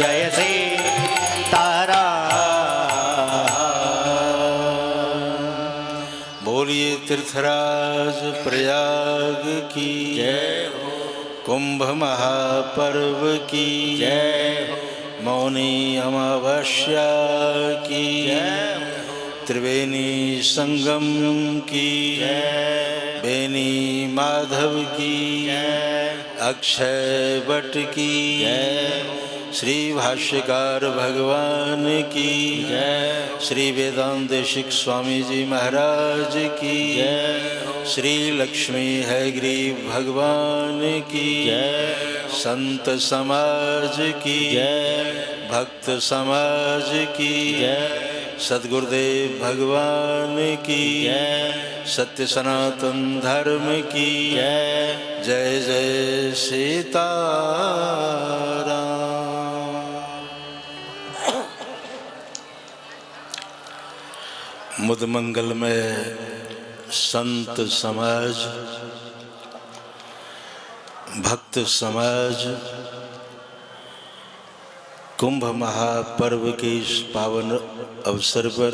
जय सीताराम। बोलिए तीर्थराज प्रयाग की जय हो, कुंभ महापर्व की जय हो, मौनी अमावस्या की जय हो, त्रिवेणी संगम की जय, बेनी माधव की जय, अक्षय वट की जय, श्री भाष्यकार भगवान की जय, श्री वेदांत देशिक स्वामी जी महाराज की जय, श्री लक्ष्मी हयग्रीव भगवान की जय, संत समाज की जय, भक्त समाज की जय, सद्गुरुदेव भगवान की जय, सत्य सनातन धर्म की जय, जय जय सीताराम। मुद मंगल में संत समाज, भक्त समाज कुंभ महापर्व के इस पावन अवसर पर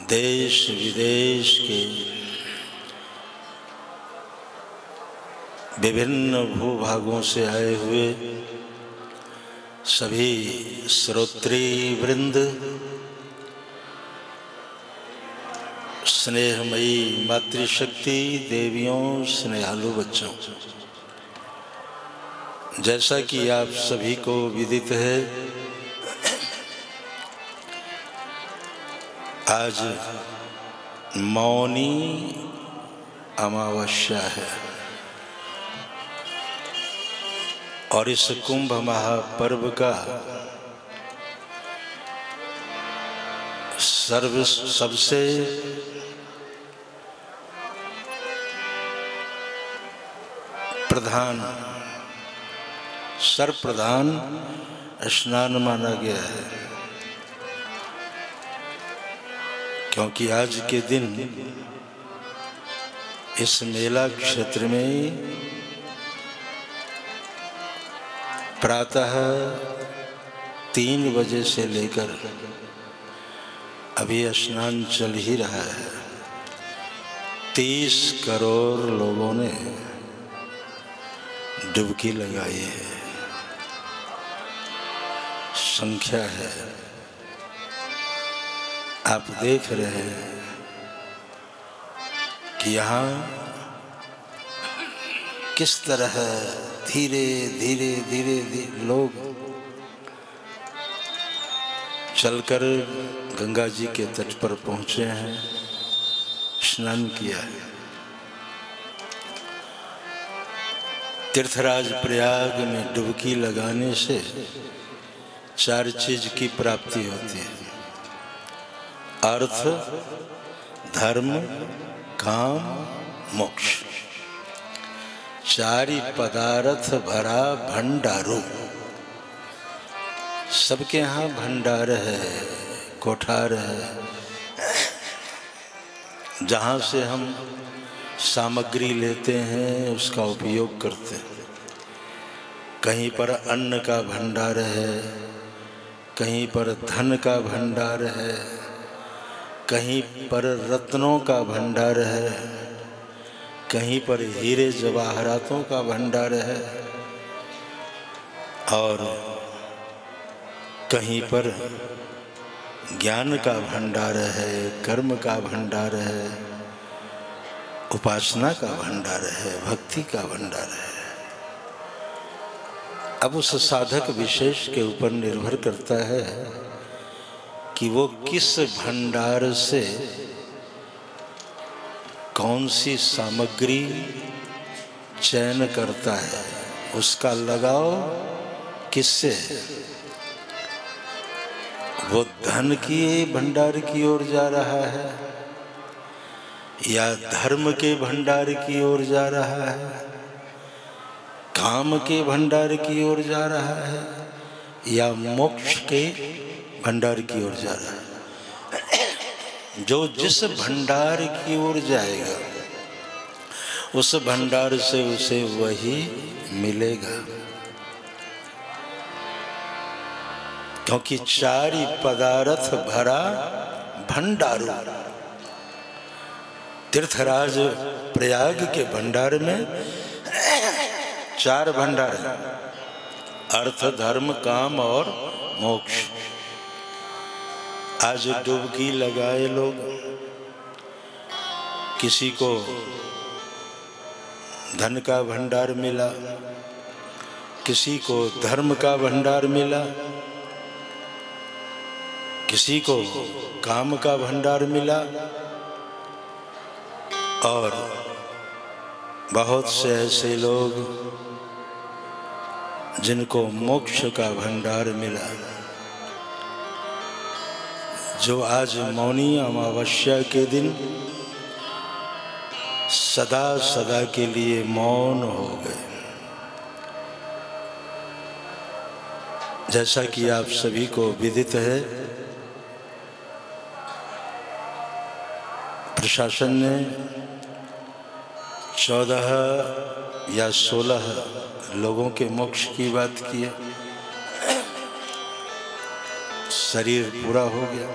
देश विदेश के विभिन्न भूभागों से आए हुए सभी श्रोत्री वृंद, स्नेहमयी मातृशक्ति देवियों, स्नेहालु बच्चों, जैसा कि आप सभी को विदित है, आज मौनी अमावस्या है और इस कुंभ महापर्व का सबसे प्रधान सर्वप्रधान स्नान माना गया है, क्योंकि आज के दिन इस मेला क्षेत्र में प्रातः 3 बजे से लेकर अभी स्नान चल ही रहा है। 30 करोड़ लोगों ने डुबकी लगाई है, संख्या है। आप देख रहे हैं कि यहाँ किस तरह धीरे धीरे धीरे धीरे लोग चलकर गंगा जी के तट पर पहुँचे हैं, स्नान किया है। तीर्थराज प्रयाग में डुबकी लगाने से 4 चीज की प्राप्ति होती है: अर्थ, धर्म, काम, मोक्ष। 4 पदार्थ भरा भंडारू। सबके यहाँ भंडार है, कोठार है, जहाँ से हम सामग्री लेते हैं, उसका उपयोग करते हैं। कहीं पर अन्न का भंडार है, कहीं पर धन का भंडार है, कहीं पर रत्नों का भंडार है, कहीं पर हीरे जवाहरातों का भंडार है, और कहीं पर ज्ञान का भंडार है, कर्म का भंडार है, उपासना का भंडार है, भक्ति का भंडार है। अब उस साधक विशेष के ऊपर निर्भर करता है कि वो किस भंडार से कौन सी सामग्री चयन करता है, उसका लगाव किससे है। वो धन की भंडार की ओर जा रहा है या धर्म के भंडार की ओर जा रहा है, काम के भंडार की ओर जा रहा है, या मोक्ष के भंडार की ओर जा रहा है। जो जिस भंडार की ओर जाएगा उस भंडार से उसे वही मिलेगा। क्योंकि चारि पदार्थ भरा भंडारू। तीर्थराज प्रयाग के भंडार में 4 भंडार हैं, अर्थ, धर्म, काम और मोक्ष। आज डुबकी लगाए लोग, किसी को धन का भंडार मिला, किसी को धर्म का भंडार मिला, किसी को काम का भंडार मिला, और बहुत से ऐसे लोग जिनको मोक्ष का भंडार मिला। जो आज मौनी अमावस्या के दिन सदा सदा के लिए मौन हो गए। जैसा कि आप सभी को विदित है, प्रशासन ने 14 या 16 लोगों के मोक्ष की बात की है। शरीर पूरा हो गया,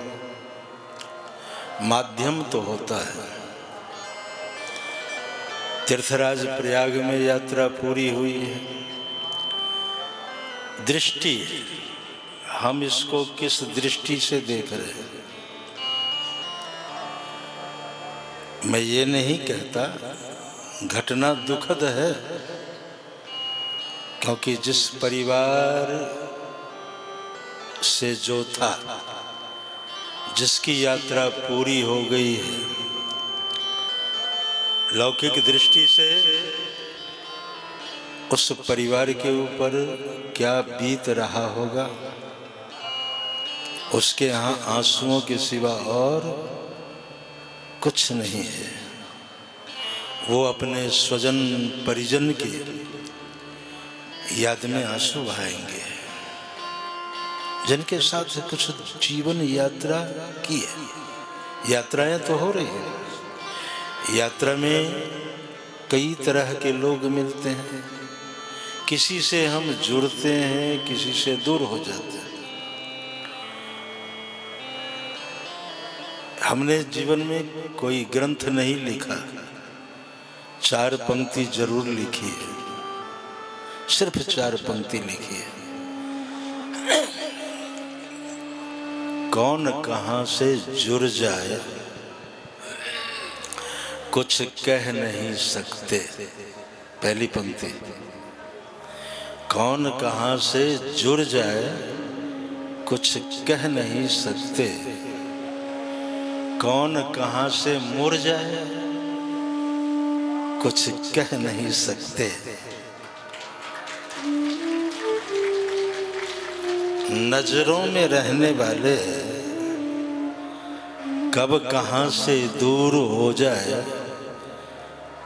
माध्यम तो होता है। तीर्थराज प्रयाग में यात्रा पूरी हुई है। दृष्टि, हम इसको किस दृष्टि से देख रहे हैं? मैं ये नहीं कहता, घटना दुखद है, क्योंकि जिस परिवार से जो था, जिसकी यात्रा पूरी हो गई है, लौकिक दृष्टि से उस परिवार के ऊपर क्या बीत रहा होगा, उसके यहाँ आंसुओं के सिवा और कुछ नहीं है। वो अपने स्वजन परिजन की याद में आंसू बहाएंगे, जिनके साथ कुछ जीवन यात्रा की है। यात्राएं तो हो रही हैं, यात्रा में कई तरह के लोग मिलते हैं, किसी से हम जुड़ते हैं, किसी से दूर हो जाते हैं। हमने जीवन में कोई ग्रंथ नहीं लिखा, 4 पंक्ति जरूर लिखी है, सिर्फ 4 पंक्ति लिखी है। कौन कहाँ से जुड़ जाए कुछ कह नहीं सकते, पहली पंक्ति। कौन कहाँ से जुड़ जाए कुछ कह नहीं सकते, कौन कहाँ से मुड़ जाए कुछ कह नहीं सकते। नजरों में रहने वाले कब कहाँ से दूर हो जाए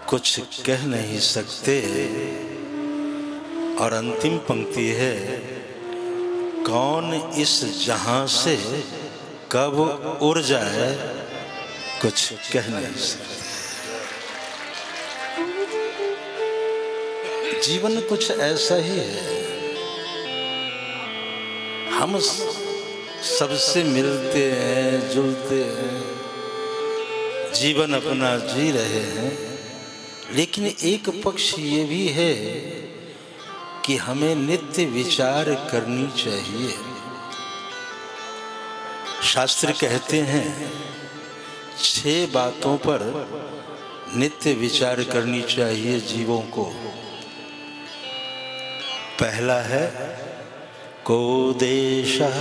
कुछ कह नहीं सकते। और अंतिम पंक्ति है, कौन इस जहां से कब उड़ जाए कुछ कह नहीं सकते। जीवन कुछ ऐसा ही है, हम सबसे मिलते हैं, जुलते हैं, जीवन अपना जी रहे हैं, लेकिन एक पक्ष ये भी है कि हमें नित्य विचार करनी चाहिए। शास्त्र कहते हैं 6 बातों पर नित्य विचार करनी चाहिए जीवों को। पहला है को देशः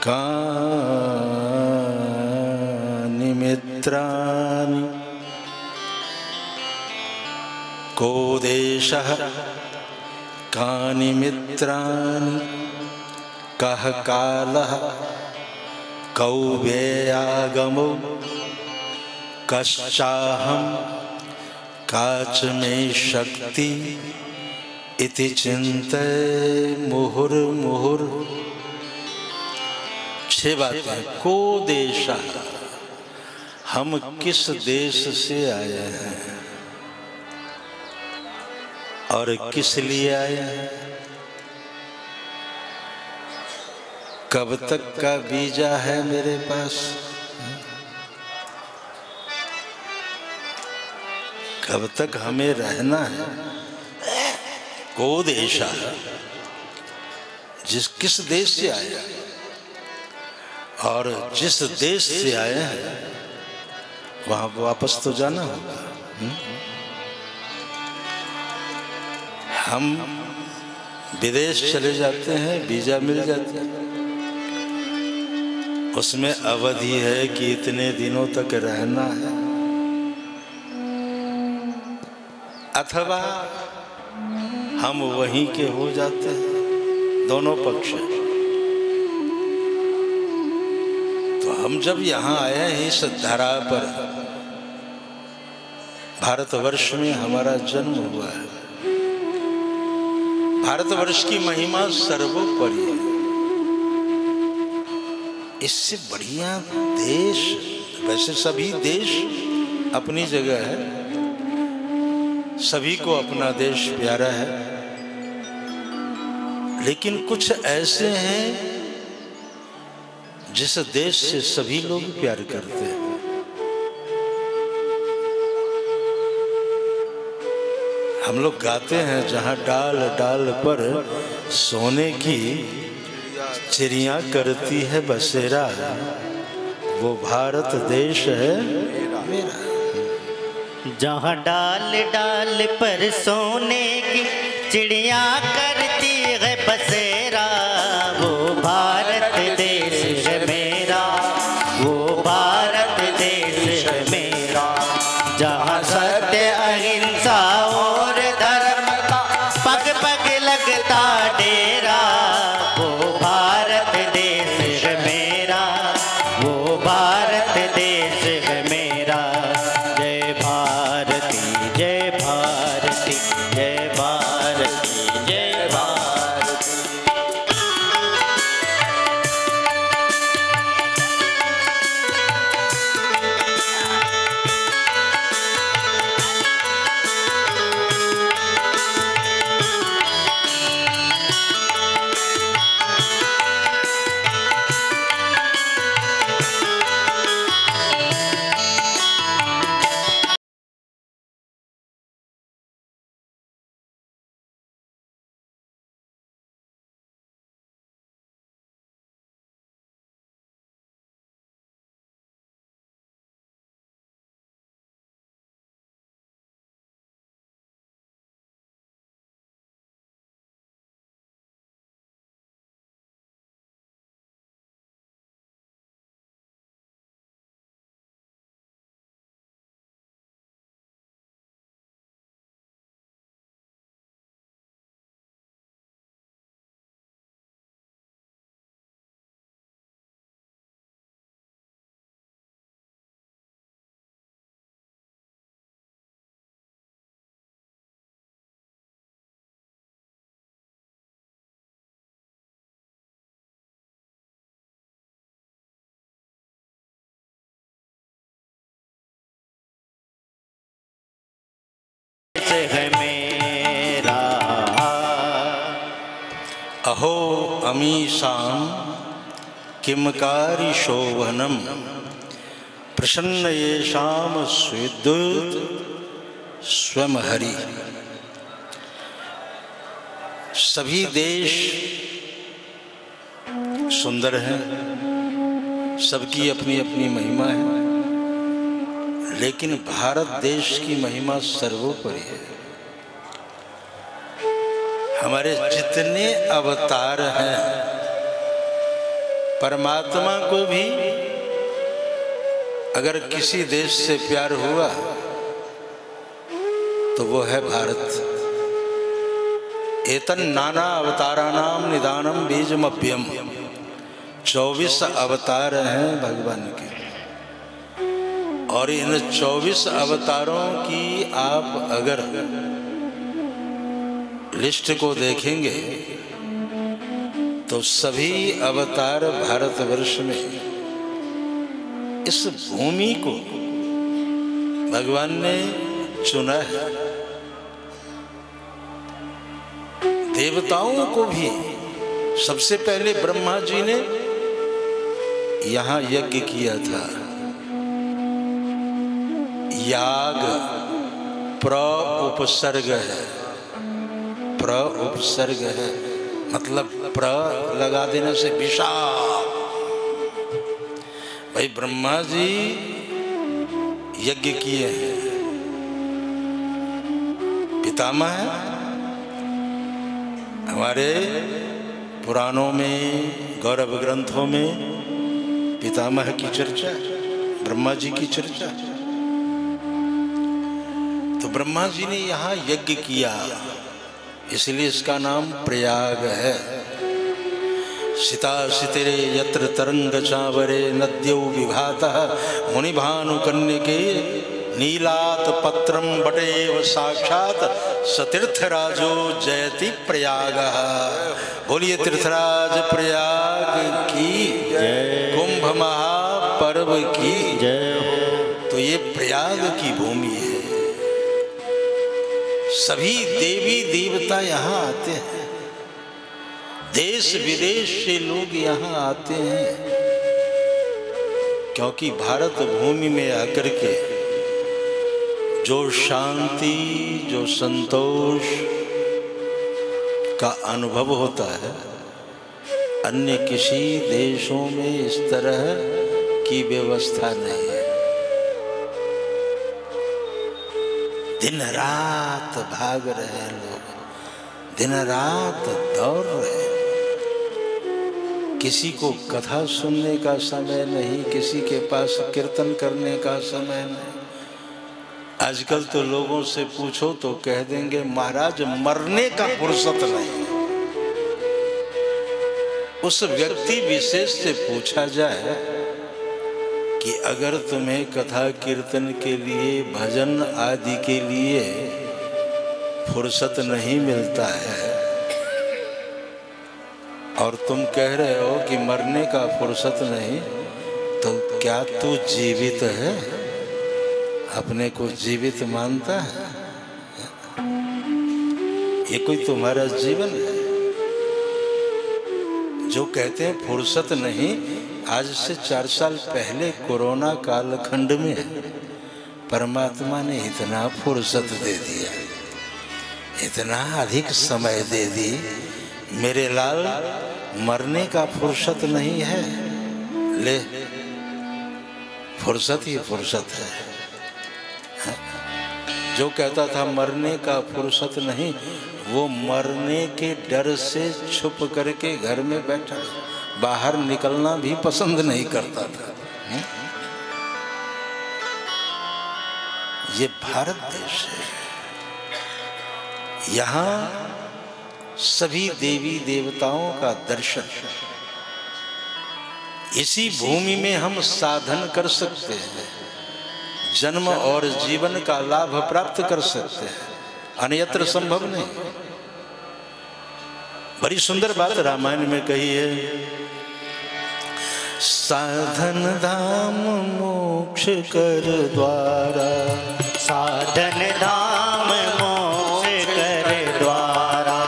कानि मित्राणि, को देशः कानि मित्राणि, कः कालः कौ व्ययागमो, कश्चाहं काच में शक्ति इति चिंतय मुहुर्मुहुर्। 6 बातें। को देशः, हम किस देश से आए हैं और किस लिए आए हैं। कब तक का वीजा है मेरे पास, कब तक हमें रहना है। को देशा, किस देश से आए और जिस देश से आए हैं वहां वापस तो जाना होगा। हम विदेश चले जाते हैं, वीजा मिल जाता है, उसमें अवधि है कि इतने दिनों तक रहना है, अथवा हम वहीं के हो जाते हैं, दोनों पक्ष। तो हम जब यहाँ आए हैं इस धरा पर, भारतवर्ष में हमारा जन्म हुआ है। भारतवर्ष की महिमा सर्वोपरि है। इससे बढ़िया देश, वैसे सभी देश अपनी जगह है, सभी को अपना देश प्यारा है, लेकिन कुछ ऐसे हैं जिस देश से सभी लोग प्यार करते हैं। हम लोग गाते हैं, जहां डाल डाल पर सोने की चिड़िया करती है बसेरा, वो भारत देश है मेरा। जहाँ डाल डाल पर सोने की चिड़िया करती है बसेरा, वो भारत देश है मेरा, वो भारत देश है मेरा। जहाँ सत्य अहिंसा और धर्म का पग पग लगता डेरा, वो भारत देश है मेरा, वो भारत देश है मेरा। जय भारती जय भारती जय भारती जय भारती। है मेरा। अहो अमीशां किमकारी शोभनम प्रसन्न येषाम स्विद्युत स्वयं हरि। सभी देश सुंदर हैं, सबकी अपनी अपनी महिमा है, लेकिन भारत देश की महिमा सर्वोपरि है। हमारे जितने अवतार हैं, परमात्मा को भी अगर किसी देश से प्यार हुआ तो वो है भारत। एतन नाना अवतारानाम निदानम बीजमभ्यम। 24 अवतार हैं भगवान के, और इन 24 अवतारों की आप अगर लिस्ट को देखेंगे तो सभी अवतार भारतवर्ष में इस भूमि को भगवान ने चुना है। देवताओं को भी सबसे पहले ब्रह्मा जी ने यहाँ यज्ञ किया था। याग प्र उपसर्ग है, प्र उपसर्ग है, मतलब प्र लगा देने से विशाल। भाई ब्रह्मा जी यज्ञ किए हैं, पितामह है। हमारे पुराणों में, गौरव ग्रंथों में पितामह की चर्चा, ब्रह्मा जी की चर्चा। तो ब्रह्मा जी ने यहाँ यज्ञ किया, इसलिए इसका नाम प्रयाग है। सिता सितरे यत्र तरंग चावरे नद्यो विभातः मुनिभानुकन्यके नीलात पत्रम बटेव साक्षात सतीर्थराजो जयति प्रयाग। बोलिए तीर्थराज प्रयाग की जय, कुंभ महापर्व की जय हो। तो ये प्रयाग की भूमि है, सभी देवी देवता यहाँ आते हैं, देश विदेश से लोग यहाँ आते हैं, क्योंकि भारत भूमि में आकर के जो शांति, जो संतोष का अनुभव होता है, अन्य किसी देशों में इस तरह की व्यवस्था नहीं है। दिन रात भाग रहे हैं लोग, दिन रात दौड़ रहे हैं। किसी को कथा सुनने का समय नहीं, किसी के पास कीर्तन करने का समय नहीं। आजकल तो लोगों से पूछो तो कह देंगे महाराज मरने का फुर्सत नहीं। उस व्यक्ति विशेष से पूछा जाए कि अगर तुम्हें कथा कीर्तन के लिए, भजन आदि के लिए फुर्सत नहीं मिलता है और तुम कह रहे हो कि मरने का फुर्सत नहीं, तो क्या तू जीवित है? अपने को जीवित मानता है? ये कोई तुम्हारा जीवन है? जो कहते हैं फुर्सत नहीं, आज से 4 साल पहले कोरोना कालखंड में परमात्मा ने इतना फुर्सत दे दिया, इतना अधिक समय दे दी। मेरे लाल मरने का फुर्सत नहीं है, ले फुर्सत ही फुर्सत है। जो कहता था मरने का फुर्सत नहीं, वो मरने के डर से छुप करके घर में बैठा, बाहर निकलना भी पसंद नहीं करता था। ये भारत देश है, यहाँ सभी देवी देवताओं का दर्शन, इसी भूमि में हम साधन कर सकते हैं, जन्म और जीवन का लाभ प्राप्त कर सकते हैं, अन्यत्र संभव नहीं। बड़ी सुंदर बात रामायण में कही है, साधन धाम मोक्ष कर द्वारा, साधन धाम मोक्ष कर द्वारा,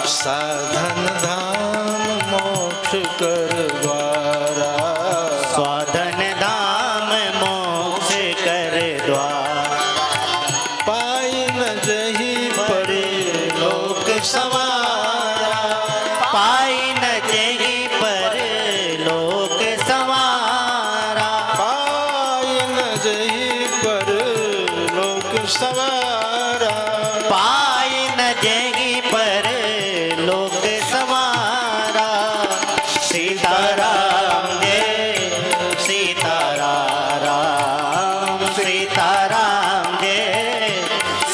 साधन धाम मोक्ष कर द्वारा, साधन धाम मोक्ष कर द्वारा, पाई न जही पर लोक सवारा, पाई न जही पर लोक सवारा, पाई न जही पर लोक सवारा, पाई न जही पर लोक सवारा। सीताराम जय सीताराम, सीताराम जय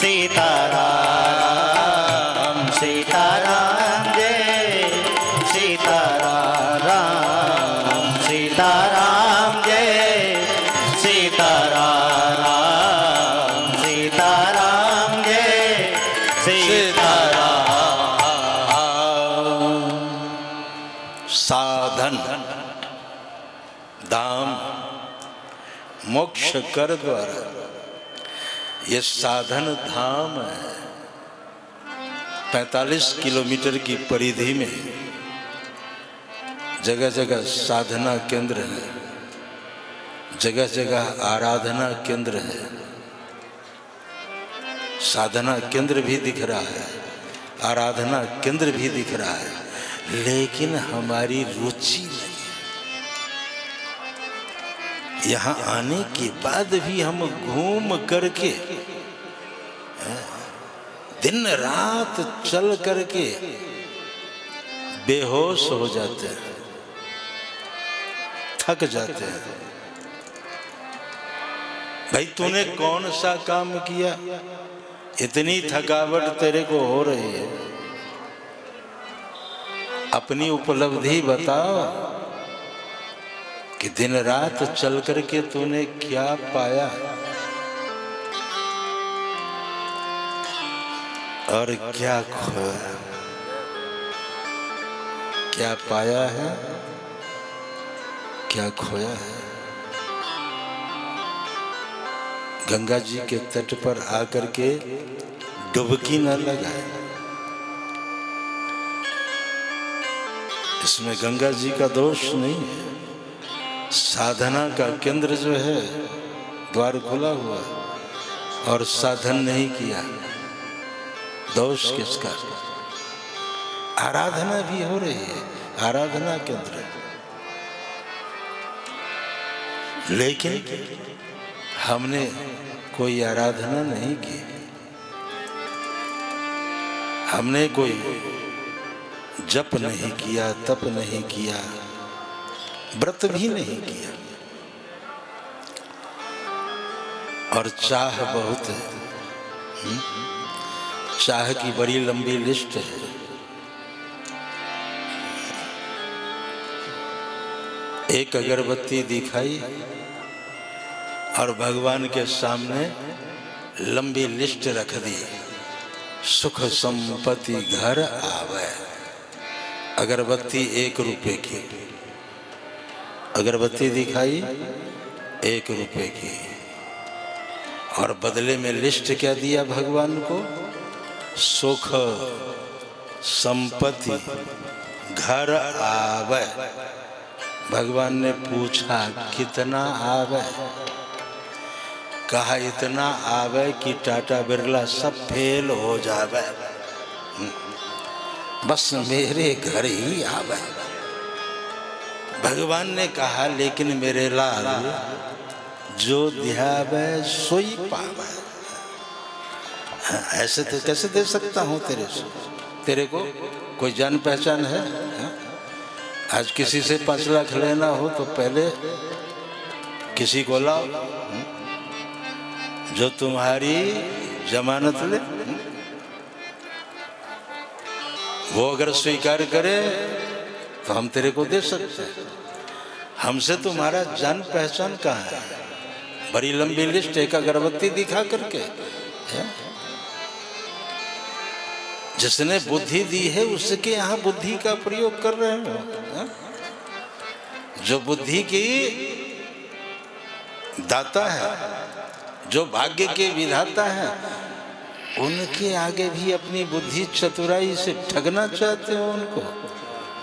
सीताराम, सीताराम जय सीताराम, सीताराम जय सीताराम, सीताराम जय सीताराम। साधन धाम मोक्ष कर द्वारा, ये साधन धाम है। 45 किलोमीटर की परिधि में जगह जगह साधना केंद्र है, जगह जगह आराधना केंद्र है। साधना केंद्र भी दिख रहा है, आराधना केंद्र भी दिख रहा है, लेकिन हमारी रुचि नहीं। यहाँ आने के बाद भी हम घूम करके, दिन रात चल करके बेहोश हो जाते हैं, थक जाते हैं। भाई तूने कौन सा काम किया, इतनी थकावट तेरे को हो रही है? अपनी उपलब्धि बताओ कि दिन रात चल करके तूने क्या पाया और क्या खोया, क्या पाया है, क्या खोया है। गंगा जी के तट पर आकर के डुबकी न लगाए। इसमें गंगा जी का दोष नहीं है। साधना का केंद्र जो है द्वार खुला हुआ और साधन नहीं किया, दोष किसका? आराधना भी हो रही है, आराधना केंद्र, लेकिन हमने कोई आराधना नहीं की, हमने कोई जप नहीं किया, तप नहीं किया, व्रत भी नहीं किया। और चाह बहुत है, चाह की बड़ी लंबी लिस्ट है। एक अगरबत्ती दिखाई और भगवान के सामने लंबी लिस्ट रख दी, सुख संपत्ति घर आवे। अगरबत्ती 1 रुपए की, अगरबत्ती दिखाई 1 रुपए की, और बदले में लिस्ट क्या दिया भगवान को? सुख संपत्ति घर आवे। भगवान ने पूछा कितना आवे? कहा इतना आवे कि टाटा बिरला सब फेल हो जावे, बस मेरे घर ही आवे। भगवान ने कहा लेकिन मेरे लाल, जो ध्यावे सोई पावे। ऐसे तो कैसे दे सकता हूँ तेरे से? तेरे को कोई जान पहचान है? आज किसी से 5 लाख लेना हो तो पहले किसी को लाओ जो तुम्हारी जमानत ले। वो अगर स्वीकार करे तो हम तेरे को दे सकते हैं। हमसे तुम्हारा जान पहचान कहाँ है? बड़ी लंबी लिस्ट, एक अगरबत्ती दिखा करके है? जिसने बुद्धि दी है उसके यहाँ बुद्धि का प्रयोग कर रहे हो। जो बुद्धि की दाता है, जो भाग्य के विधाता है, उनके आगे भी अपनी बुद्धि चतुराई से ठगना चाहते हो उनको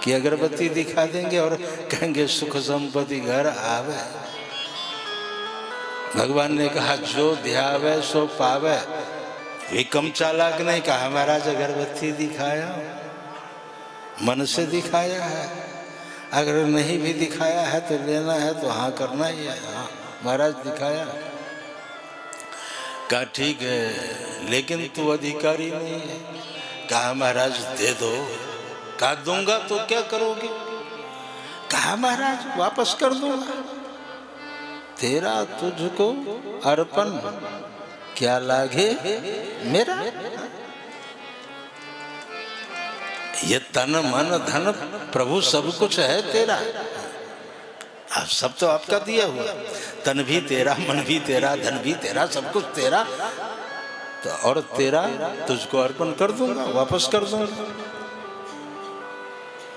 कि अगरबत्ती दिखा देंगे और कहेंगे सुख संपत्ति घर आवे। भगवान ने कहा जो ध्यावे सो पावे। ये कम चालाक नहीं कहा महाराज अगरबत्ती दिखाया, मन से दिखाया है। अगर नहीं भी दिखाया है तो लेना है तो हाँ करना ही है। हाँ महाराज दिखाया। कहा ठीक है लेकिन तू अधिकारी नहीं है। कहा महाराज दे दो। कहा दूंगा तो क्या करोगे? कहा महाराज वापस कर दूंगा। तेरा तुझको अर्पण, क्या लागे मेरा। ये तन मन धन प्रभु सब कुछ है तेरा। अब सब तो आपका दिया हुआ, तन भी तेरा, मन भी तेरा, धन भी तेरा, सब कुछ तेरा। तो और तेरा तुझको अर्पण कर दूंगा, वापस कर दूंगा।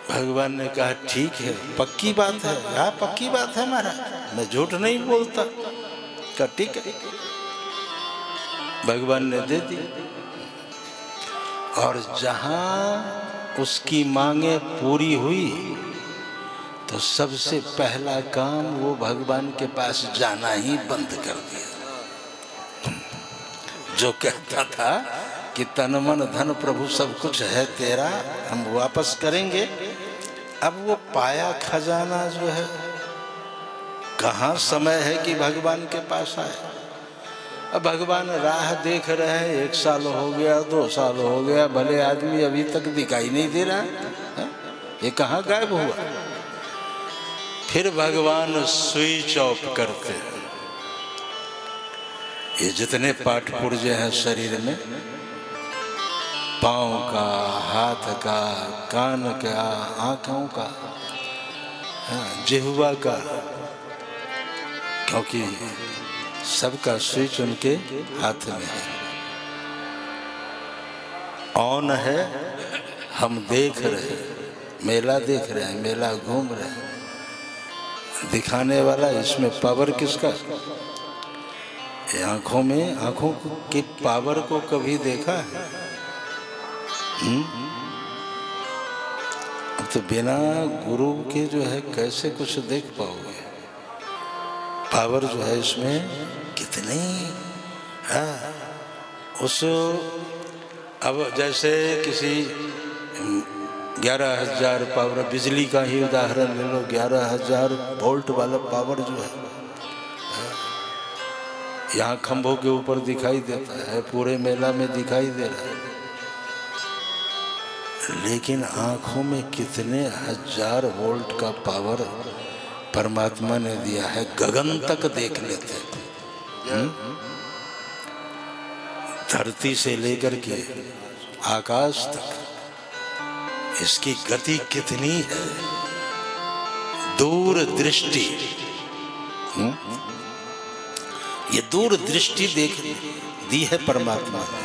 भगवान ने कहा ठीक है, पक्की बात है। हाँ पक्की बात है महाराज, मैं झूठ नहीं बोलता। कहा ठीक है। भगवान ने दे दी। और जहां उसकी मांगे पूरी हुई तो सबसे पहला काम वो भगवान के पास जाना ही बंद कर दिया। जो कहता था कि तन मन धन प्रभु सब कुछ है तेरा, हम वापस करेंगे, अब वो पाया खजाना जो है, कहाँ समय है कि भगवान के पास आए। अब भगवान राह देख रहे हैं, 1 साल हो गया, 2 साल हो गया, भले आदमी अभी तक दिखाई नहीं दे रहा है, ये कहाँ गायब हुआ। फिर भगवान स्विच ऑफ करते हैं। ये जितने पाठ पुर्जे हैं शरीर में, पाँव का, हाथ का, कान का, आँखों का, जिह्वा का, क्योंकि सबका स्विच उनके हाथ में है। ऑन है, हम देख रहे हैं, मेला देख रहे हैं, मेला घूम रहे हैं, दिखाने वाला इसमें पावर किसका? आंखों में, आंखों की पावर को कभी देखा है? अब तो बिना गुरु के जो है कैसे कुछ देख पाओगे? पावर जो है इसमें कितनी है। उस अब जैसे किसी 11,000 पावर, बिजली का ही उदाहरण ले लो, 11,000 वोल्ट वाला पावर जो है यहाँ खंभों के ऊपर दिखाई देता है, पूरे मेला में दिखाई दे रहा है, लेकिन आंखों में कितने 1000 वोल्ट का पावर परमात्मा ने दिया है, गगन तक देख लेते थे। धरती से लेकर के आकाश तक इसकी गति कितनी है, दूर दृष्टि। ये दूर दृष्टि देख दी है परमात्मा ने।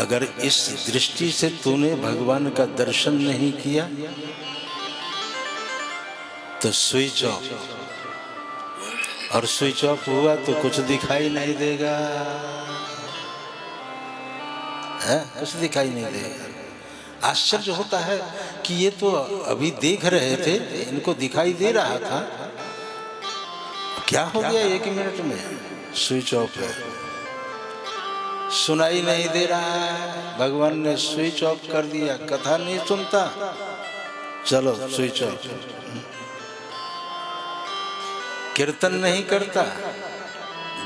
अगर इस दृष्टि से तूने भगवान का दर्शन नहीं किया तो स्विच ऑफ, और स्विच ऑफ हुआ तो कुछ दिखाई नहीं देगा, है? कुछ दिखाई नहीं देगा। आश्चर्य होता है कि ये तो अभी देख रहे थे, इनको दिखाई दे रहा था, क्या हो गया 1 मिनट में? स्विच ऑफ है, सुनाई नहीं दे रहा है, भगवान ने स्विच ऑफ कर दिया। कथा नहीं सुनता, चलो स्विच ऑफ। कीर्तन नहीं करता,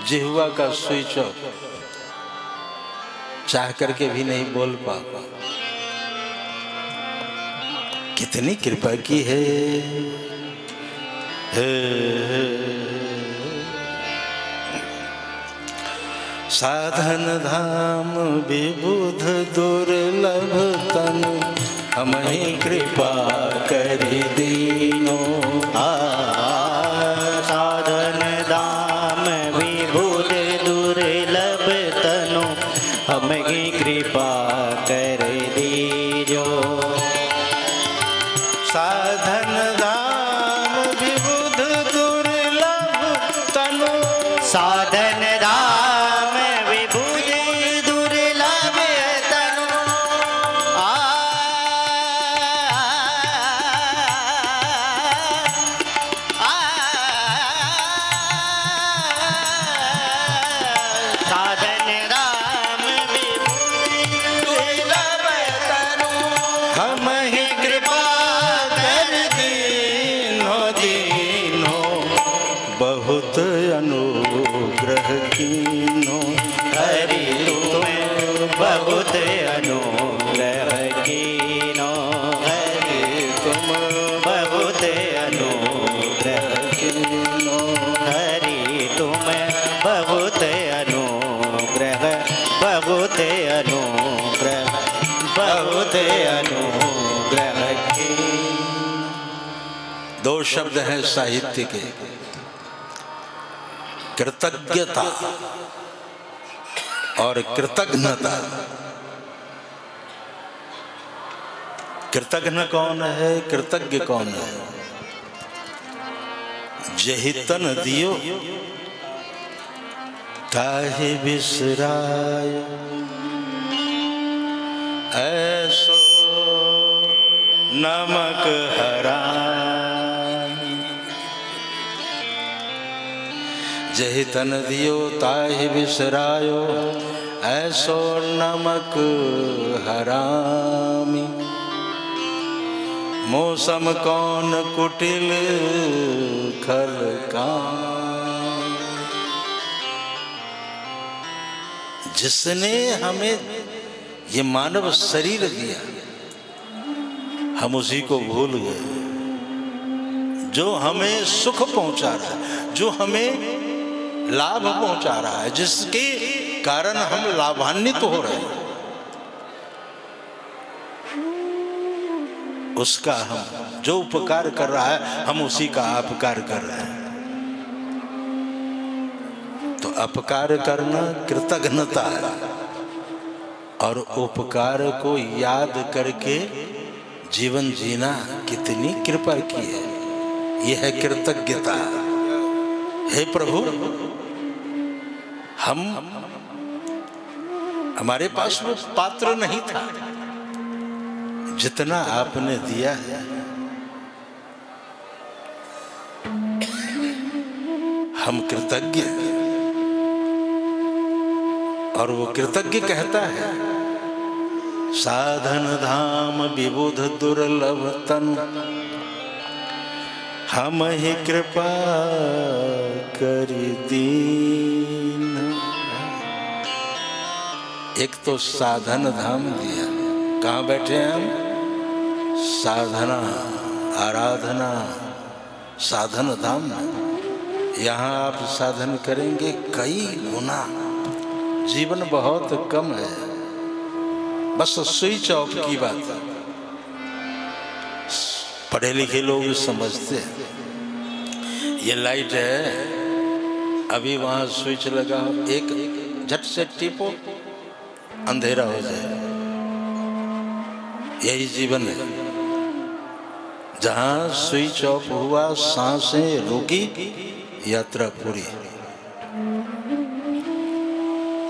जिह्वा का स्विच ऑफ, चाह करके भी नहीं बोल पा। कितनी कृपा की है। साधन धाम विबुध दुर्लभ तनु, हमहि कृपा करि दीनो। साधन धाम विबुध दुर्लभ तनु, हमहि कृपा कर दीजो। साधन धाम विबुध दुर्लभ तनु, साधन धाम विबुध दुर्लभ तनु। साधन धाम विबुध दुर्लभ तनु, हमहि कृपा कर दीनो दीनो, बहुत अनुग्रह कीनो। हरि तुम बहुत अनुग्रह कीनो। हरि तुम बहुत अनुग्रह कीनो। हरि तुम बहुत अनुग्रह, बहुत अनुग्रह, बहुत अनुग्रह कीनो। 2 शब्द हैं साहित्य के, कृतज्ञता और कृतज्ञता। कृतज्ञ कौन है, कृतज्ञ कौन है? जहि तन दियो ताहि बिसराय, ऐसो नमक हराय। जहि तन दियो ताहि बिसरायो, ऐसो नमक हरामी। मौसम कौन कुटिल खल काम। जिसने हमें ये मानव शरीर दिया, हम उसी को भूल गए। जो हमें सुख पहुंचा रहा है, जो हमें लाभ पहुंचा रहा है, जिसके कारण हम लाभान्वित हो रहे हैं, उसका हम जो उपकार कर रहा है, हम उसी का अपकार कर रहे हैं। तो अपकार करना कृतज्ञता है, और उपकार को याद करके जीवन जीना कितनी कृपा की है। यह है कृतज्ञता। हे प्रभु, हमारे पास वो पात्र नहीं था, जितना आपने दिया है। हम कृतज्ञ हैं। और वो कृतज्ञ कहता है, साधन धाम विबुध दुर्लभ तन, हम ही कृपा करी दीन। एक तो साधन धाम दिया। कहाँ बैठे हैं हम? साधना, आराधना, साधन धाम। यहाँ आप साधन करेंगे कई गुना। जीवन बहुत कम है, बस स्विच ऑफ की बात है। पढ़े लिखे लोग समझते हैं, ये लाइट है, अभी वहां स्विच लगा, एक झट से टिपो, अंधेरा हो जाए। यही जीवन है। जहां स्विच ऑफ हुआ, सांसें रुकी, यात्रा पूरी।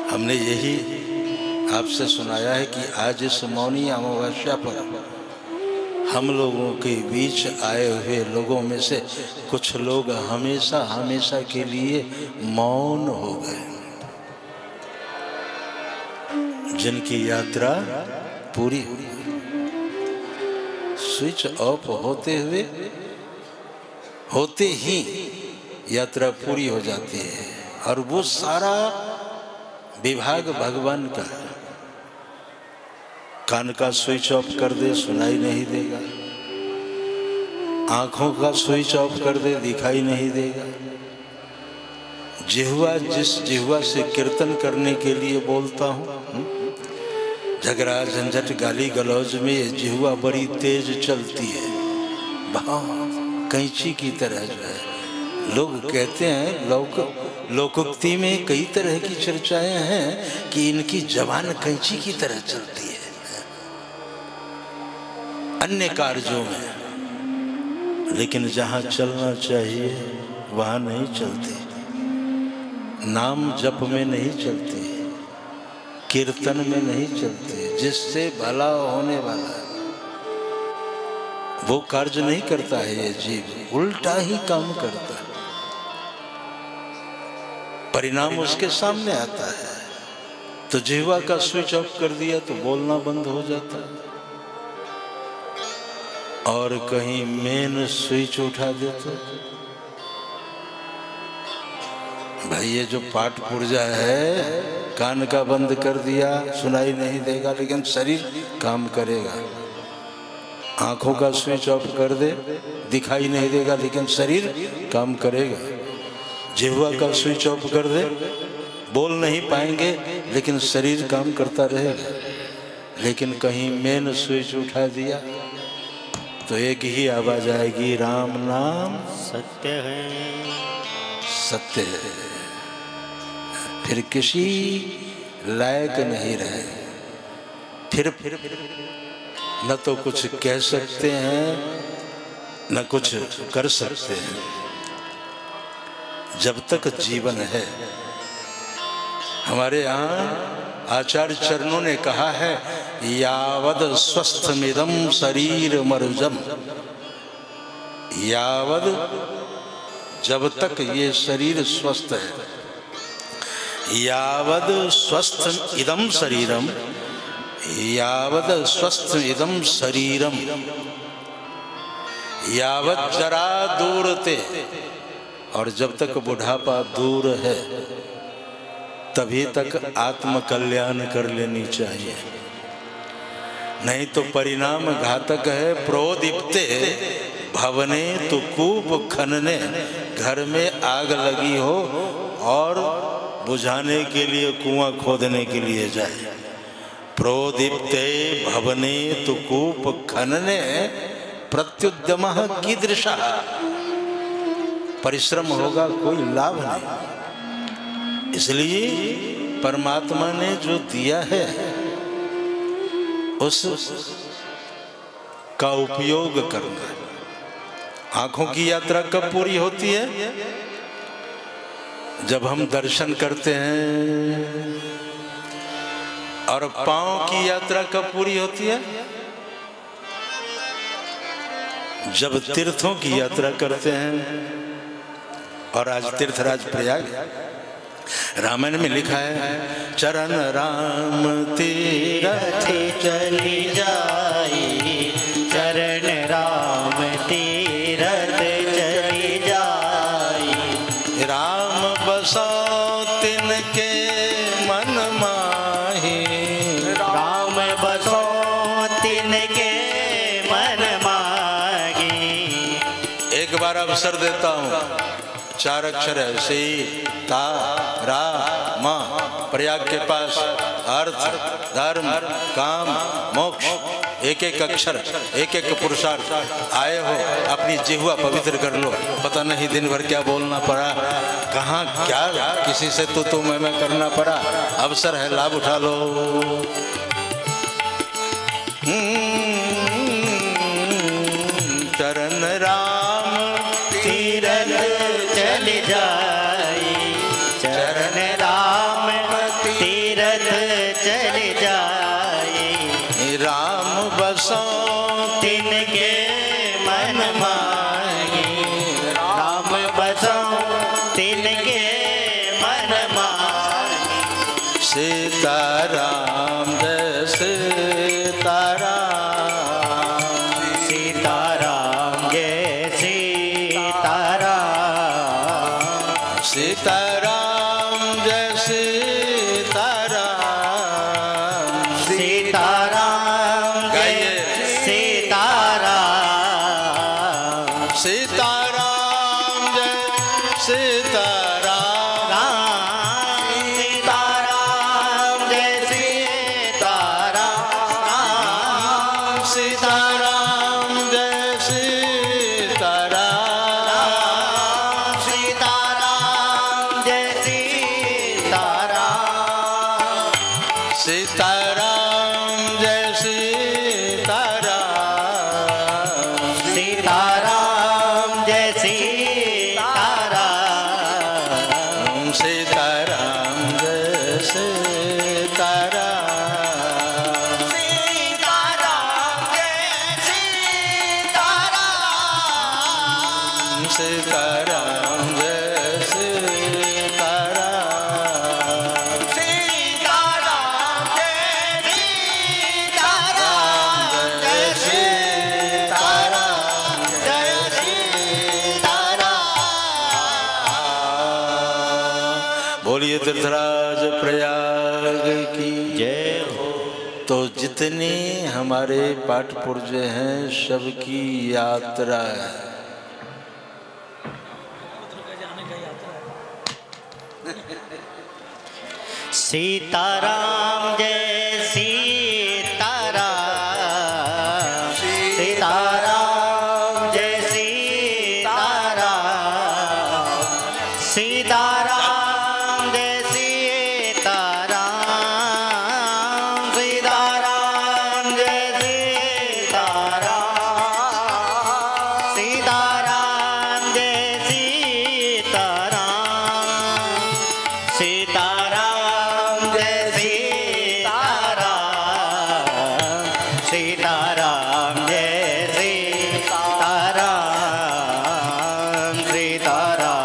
हमने यही आपसे सुनाया है कि आज इस मौनी अमावस्या पर हम लोगों के बीच आए हुए लोगों में से कुछ लोग हमेशा हमेशा के लिए मौन हो गए, जिनकी यात्रा पूरी हुई। स्विच ऑफ होते ही यात्रा पूरी हो जाती है। और वो सारा विभाग भगवान का है। कान का स्विच ऑफ कर दे, सुनाई नहीं देगा। आंखों का स्विच ऑफ कर दे, दिखाई नहीं देगा। जिह्वा, जिस जिह्वा से कीर्तन करने के लिए बोलता हूँ, झगड़ा झंझट गाली गलौज में ये जिह्वा बड़ी तेज चलती है, बहुत कैंची की तरह जो है। लोग कहते हैं, लोकोक्ति में कई तरह की चर्चाएं हैं कि इनकी जबान कैंची की तरह चलती है अन्य कार्यों में, लेकिन जहाँ चलना चाहिए वहाँ नहीं चलती। नाम जप में नहीं चलती, कीर्तन में नहीं चलती। जिससे भला होने वाला वो कार्य नहीं करता है ये जीव, उल्टा ही काम करता है। परिणाम उसके सामने आता है। तो जिह्वा का स्विच ऑफ कर दिया तो बोलना बंद हो जाता है, और कहीं मेन स्विच उठा देते। भाई ये जो पाठ पुर्जा है, कान का बंद कर दिया, सुनाई नहीं देगा, लेकिन शरीर काम करेगा। आंखों का स्विच ऑफ कर दे, दिखाई नहीं देगा, लेकिन शरीर काम करेगा। जिह्वा का स्विच ऑफ कर दे, बोल नहीं पाएंगे, लेकिन शरीर काम करता रहेगा। लेकिन कहीं मेन स्विच उठा दिया तो एक ही आवाज आएगी, राम नाम सत्य है, सत्य है। फिर किसी लायक नहीं रहे। फिर न तो कुछ कह सकते हैं, न कुछ कर सकते हैं। जब तक जीवन है, हमारे यहाँ आचार्य चरणों ने कहा है, यावद स्वस्थमिदं शरीर मरुजम, यावद जब तक ये शरीर स्वस्थ है, यावद स्वस्थ इदम शरीरम, यावद स्वस्थ इदम शरीरम, यावद जरा दूरते, और जब तक बुढ़ापा दूर है तभी तक आत्म कल्याण कर लेनी चाहिए, नहीं तो परिणाम घातक है। प्रोदीप्ते भवने तो कूप खनने, घर में आग लगी हो और बुझाने के लिए कुआं खोदने के लिए जाए। प्रोदीप्ते भवने तो कूप खनने प्रत्युद्यमः कीदृशः, परिश्रम होगा कोई लाभ नहीं। इसलिए परमात्मा ने जो दिया है उस का उपयोग करना। आंखों की यात्रा कब पूरी होती है? जब हम दर्शन करते हैं। और पांव की यात्रा कब पूरी होती है? जब तीर्थों की यात्रा करते हैं। और आज तीर्थराज प्रयाग, रामायण में लिखा है, चरण राम तीरथ चली जाई, चरण राम तीरथ चली जाई, राम बसो तिनके मन माही, राम बसो तिनके मन माही। एक बार अवसर देता हूँ, 4 अक्षर है, सीता राम, प्रयाग के पास अर्थ धर्म काम मोक्ष, एक एक अक्षर एक एक पुरुषार्थ। आए हो अपनी जिह्वा पवित्र कर लो, पता नहीं दिन भर क्या बोलना पड़ा, कहाँ क्या किसी से तू मैं करना पड़ा। अवसर है, लाभ उठा लो। चरण राम तीरथ चली जाई, चरण राम तीरथ चली जाई, राम बसो तिनके मन माही, राम बसो तिनके मन माही। सीता राम जय सीता राम, सीता राम जय सीता राम, सीता राम जय सीता राम, सीता राम जय सीता राम, सीता राम जय सीता राम, सीता राम जय सीता राम, सीता राम जय सीता राम, सीता राम जय सीता राम, सीता राम जय सीता राम, सीता राम जय सीता राम, सीता राम जय सीता राम, सीता राम जय सीता राम, सीता राम जय सीता राम, सीता राम जय सीता राम, जय सीता राम, जय सीता राम। बोलिए तीर्थराज प्रयाग की जय हो। तो जितने हमारे पाठ पुर्जे हैं सबकी यात्रा है। सीताराम जय सीताराम, सीताराम जय सीताराम, सीताराम जय सीताराम, सीताराम जय सीताराम, सीताराम जय सीताराम, सीताराम जय सीताराम, सीताराम जय सीताराम, सीताराम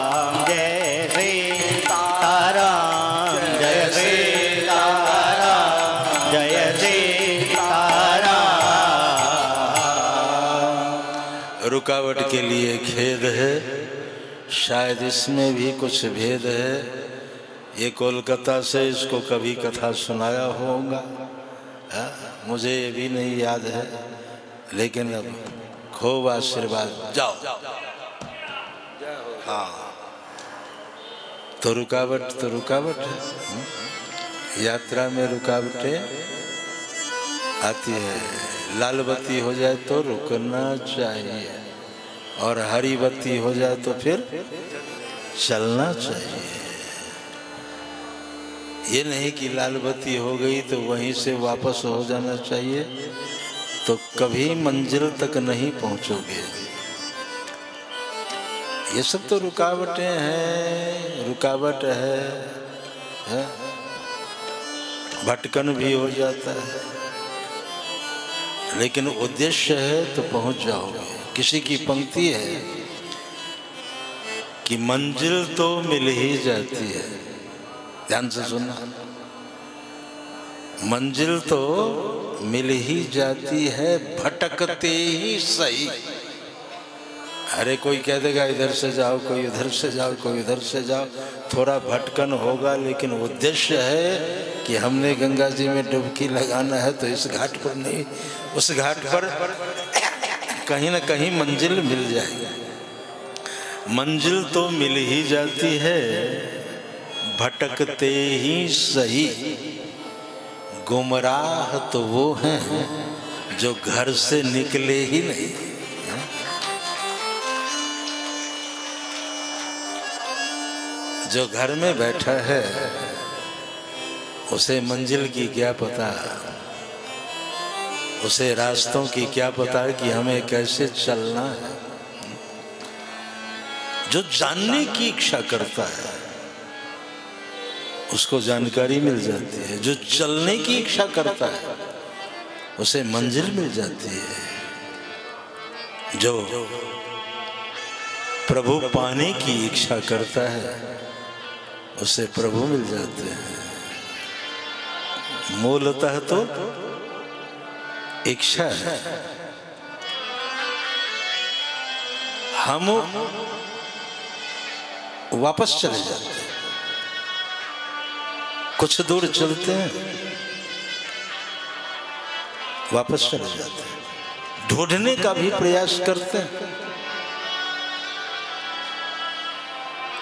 रुकावट के लिए खेद है, शायद इसमें भी कुछ भेद है। ये कोलकाता से इसको कभी कथा सुनाया होगा, मुझे ये भी नहीं याद है, लेकिन अब खूब आशीर्वाद। जाओ। हाँ, तो रुकावट है। यात्रा में रुकावटें आती है। लाल बत्ती हो जाए तो रुकना चाहिए, और हरी बत्ती हो जाए तो फिर चलना चाहिए। ये नहीं कि लाल बत्ती हो गई तो वहीं से वापस हो जाना चाहिए, तो कभी मंजिल तक नहीं पहुंचोगे। ये सब तो रुकावटें हैं, रुकावट है? भटकन भी हो जाता है, लेकिन उद्देश्य है तो पहुंच जाओगे। किसी की पंक्ति है कि मंजिल तो मिल ही जाती है, ध्यान से सुनना, मंजिल तो मिल ही जाती है, भटकते ही सही। अरे कोई कह देगा इधर से जाओ, कोई उधर से जाओ, कोई उधर से जाओ, थोड़ा भटकन होगा, लेकिन उद्देश्य है कि हमने गंगा जी में डुबकी लगाना है, तो इस घाट पर नहीं, उस घाट पर कहीं ना कहीं मंजिल मिल जाएगी। मंजिल तो मिल ही जाती है, भटकते ही सही। गुमराह तो वो हैं जो घर से निकले ही नहीं। जो घर में बैठा है उसे मंजिल की क्या पता, उसे रास्तों की क्या पता कि हमें कैसे चलना है। जो जानने की इच्छा करता है उसको जानकारी मिल जाती है, जो चलने की इच्छा करता है उसे मंजिल मिल जाती है। जो प्रभु पाने की इच्छा करता है उसे प्रभु मिल जाते हैं। मूलतः तो इच्छा है। हम वापस चले जाते हैं, कुछ दूर चलते हैं, वापस चले जाते हैं, ढूंढने का भी प्रयास करते हैं।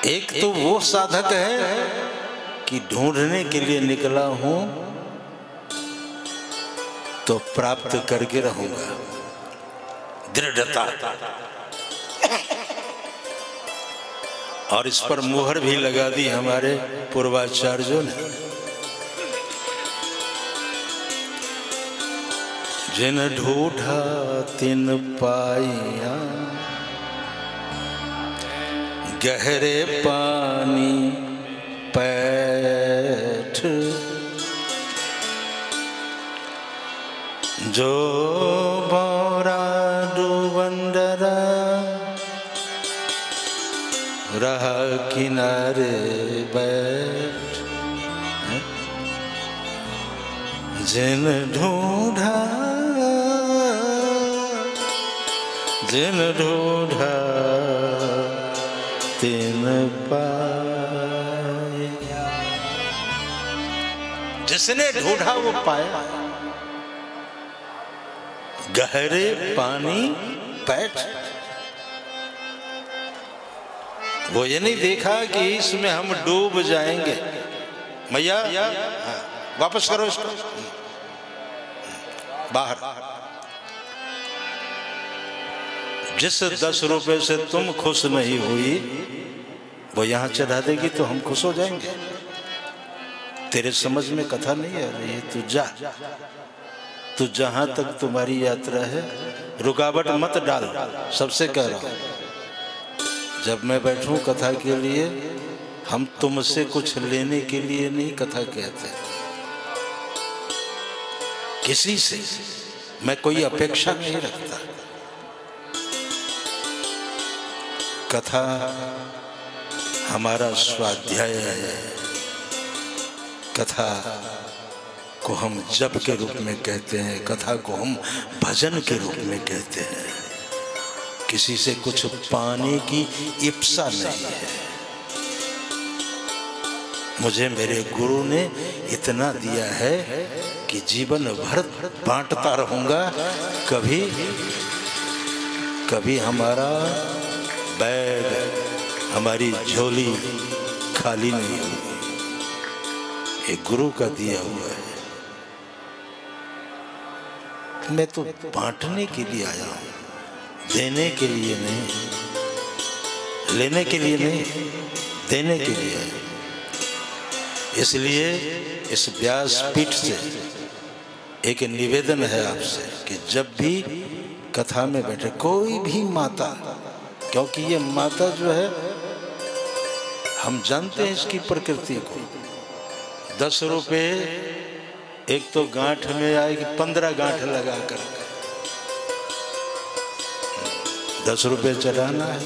एक तो वो साधक है कि ढूंढने के लिए निकला हूं तो प्राप्त करके रहूंगा, दृढ़ता। और इस पर मुहर भी लगा दी हमारे पूर्वाचार्यों ने। जिन ढूंढा तिन पाइया, गहरे पानी पैठ, जो बोरा डूबंडरा रहा किनारे बैठ। जिन ढूंढा तिन पाया, जिसने ढूंढा वो पाया। गहरे पानी पैठ, वो ये नहीं देखा कि इसमें हम डूब जाएंगे। मैया वापस करो इसको बाहर। जिस 10 रुपए से तुम खुश नहीं हुई वो यहां चढ़ा देगी तो हम खुश हो जाएंगे। तेरे समझ में कथा नहीं आ रही है, तू जा, तू जहां तक तुम्हारी यात्रा है रुकावट मत डाल। सबसे कह रहा हूं, जब मैं बैठूं कथा के लिए, हम तुमसे कुछ लेने के लिए नहीं कथा कहते। किसी से मैं कोई अपेक्षा नहीं रखता। कथा हमारा स्वाध्याय है। कथा को हम जप के रूप में कहते हैं, कथा को हम भजन के रूप में कहते हैं। किसी से कुछ पाने की इप्सा नहीं है। मुझे मेरे गुरु ने इतना दिया है कि जीवन भर बांटता रहूंगा। कभी कभी हमारा बैग, हमारी झोली खाली नहीं होगी। ये गुरु का दिया हुआ है। मैं तो बांटने के लिए आया हूं, देने के लिए नहीं, लेने के लिए नहीं, देने के लिए आया। इसलिए इस व्यासपीठ से एक निवेदन है आपसे कि जब भी कथा में बैठे कोई भी माता, क्योंकि ये माता जो है हम जानते हैं इसकी प्रकृति को। 10 रुपए एक तो गांठ में आएगी, 15 गांठ लगा कर 10 रुपए चढ़ाना है।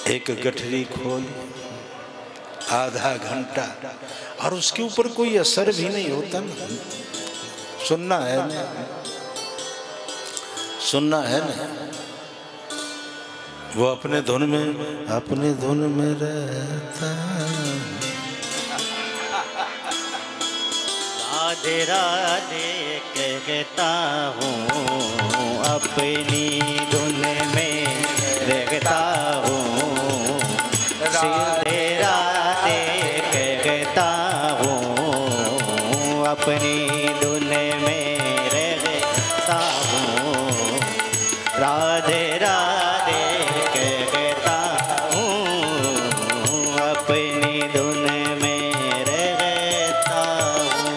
एक गठरी खोल, आधा घंटा, और उसके ऊपर कोई असर भी नहीं होता ना। सुनना है ना, सुनना है ना। वो अपने धुन में रहता। राधे राधे कहता हूँ, अपनी धुन में रहता हूँ। राधे राधे कहता हूँ, अपनी धुन में रहता हूँ। राधे राधे कहता हूँ, अपनी धुन में रहता हूँ।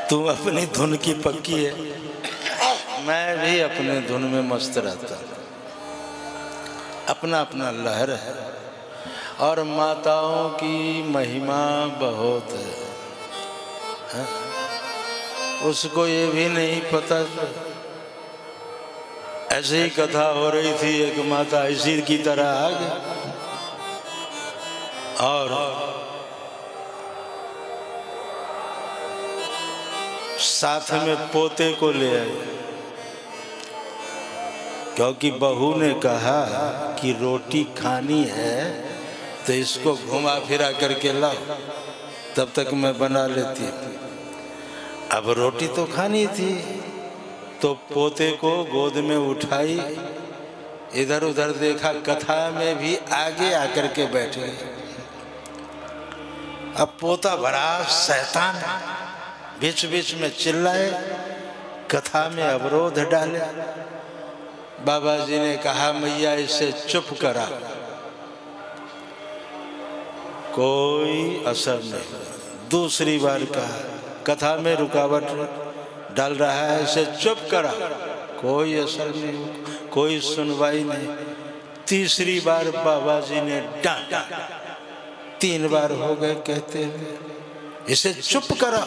तू अपनी धुन की पक्की है, मैं भी अपने धुन में मस्त रहता हूँ। अपना अपना लहर है। और माताओं की महिमा बहुत है, उसको ये भी नहीं पता। ऐसे ही कथा हो रही थी, एक माता इसी की तरह आ गई और साथ में पोते को ले आई, क्योंकि बहू ने कहा कि रोटी खानी है तो इसको घुमा फिरा करके लाओ, तब तक मैं बना लेती। अब रोटी तो खानी थी तो पोते को गोद में उठाई, इधर उधर देखा, कथा में भी आगे आकर के बैठे। अब पोता बड़ा शैतान, बीच बीच में चिल्लाए, कथा में अवरोध डाले। बाबा जी ने कहा मैया इसे चुप करा, कोई असर नहीं। दूसरी बार कहा कथा में रुकावट डाल रहा है, इसे चुप करा, कोई असर नहीं, कोई सुनवाई नहीं। तीसरी बार बाबा जी ने डांटा, 3 बार हो गए कहते हुए, इसे चुप करा,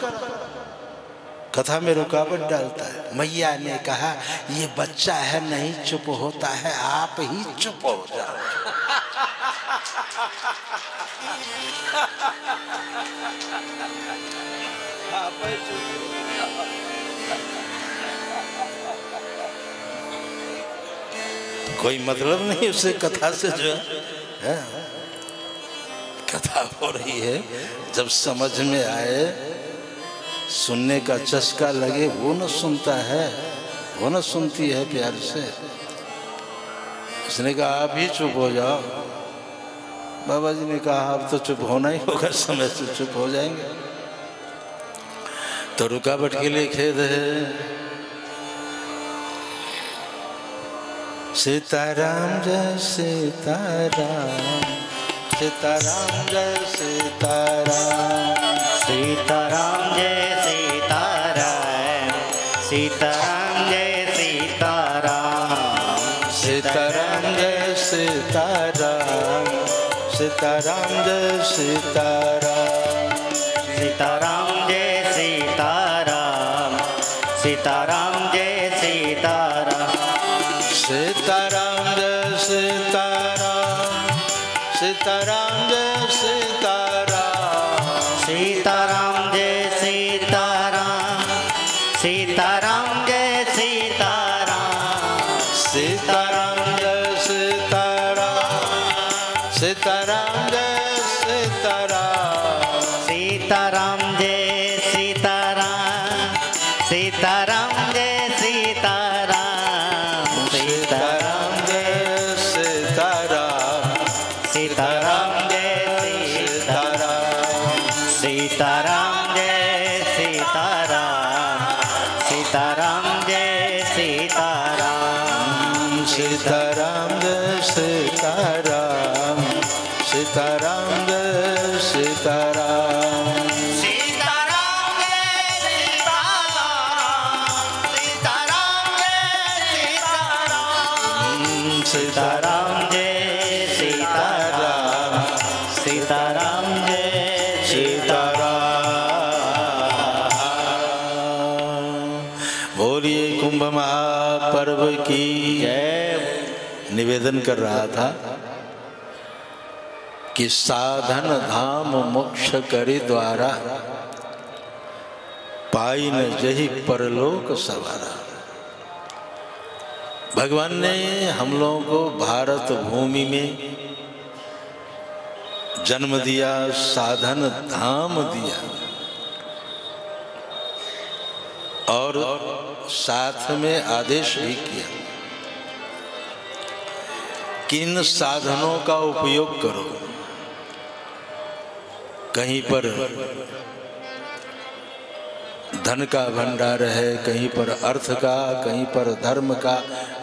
कथा में रुकावट डालता है। मैया ने कहा ये बच्चा है, नहीं चुप होता है, आप ही चुप हो जाओ। कोई मतलब नहीं उसे कथा से, जो है कथा हो रही है, जब समझ में आए, सुनने का चस्का लगे, वो न सुनता है, वो न सुनती है प्यार से। उसने कहा आप ही चुप हो जाओ। बाबा जी ने कहा अब तो चुप होना ही होगा, समय से चुप हो जाएंगे। तो रुकावट के लिए खेद है। सीताराम जय सीताराम, सीताराम जय सीताराम, सीताराम जय सीताराम, सीताराम जय सीताराम, सीताराम जय सीताराम, सीताराम जय सीताराम, सीताराम जय सीताराम, सीताराम जय सीताराम, सीताराम जय सीताराम, सीताराम जय सीताराम, सीताराम जय सीताराम, सीताराम जय सीताराम, सीताराम जय सीताराम, सीताराम जय सीताराम, सीताराम जय सीताराम, सीताराम जय सीताराम, सीताराम जय सीताराम, सीताराम जय सीताराम, सीताराम जय सीताराम, सीताराम जय सीताराम, सीताराम जय सीताराम, सीताराम जय सीताराम। बोलिए कुंभ महापर्व की जय। निवेदन कर रहा था कि साधन धाम मोक्ष करि द्वारा, पाई न जही परलोक सवारा। भगवान ने हम लोगों को भारत भूमि में जन्म दिया, साधन धाम दिया और साथ में आदेश भी किया कि इन साधनों का उपयोग करो। कहीं पर धन का भंडार है, कहीं पर अर्थ का, कहीं पर धर्म का,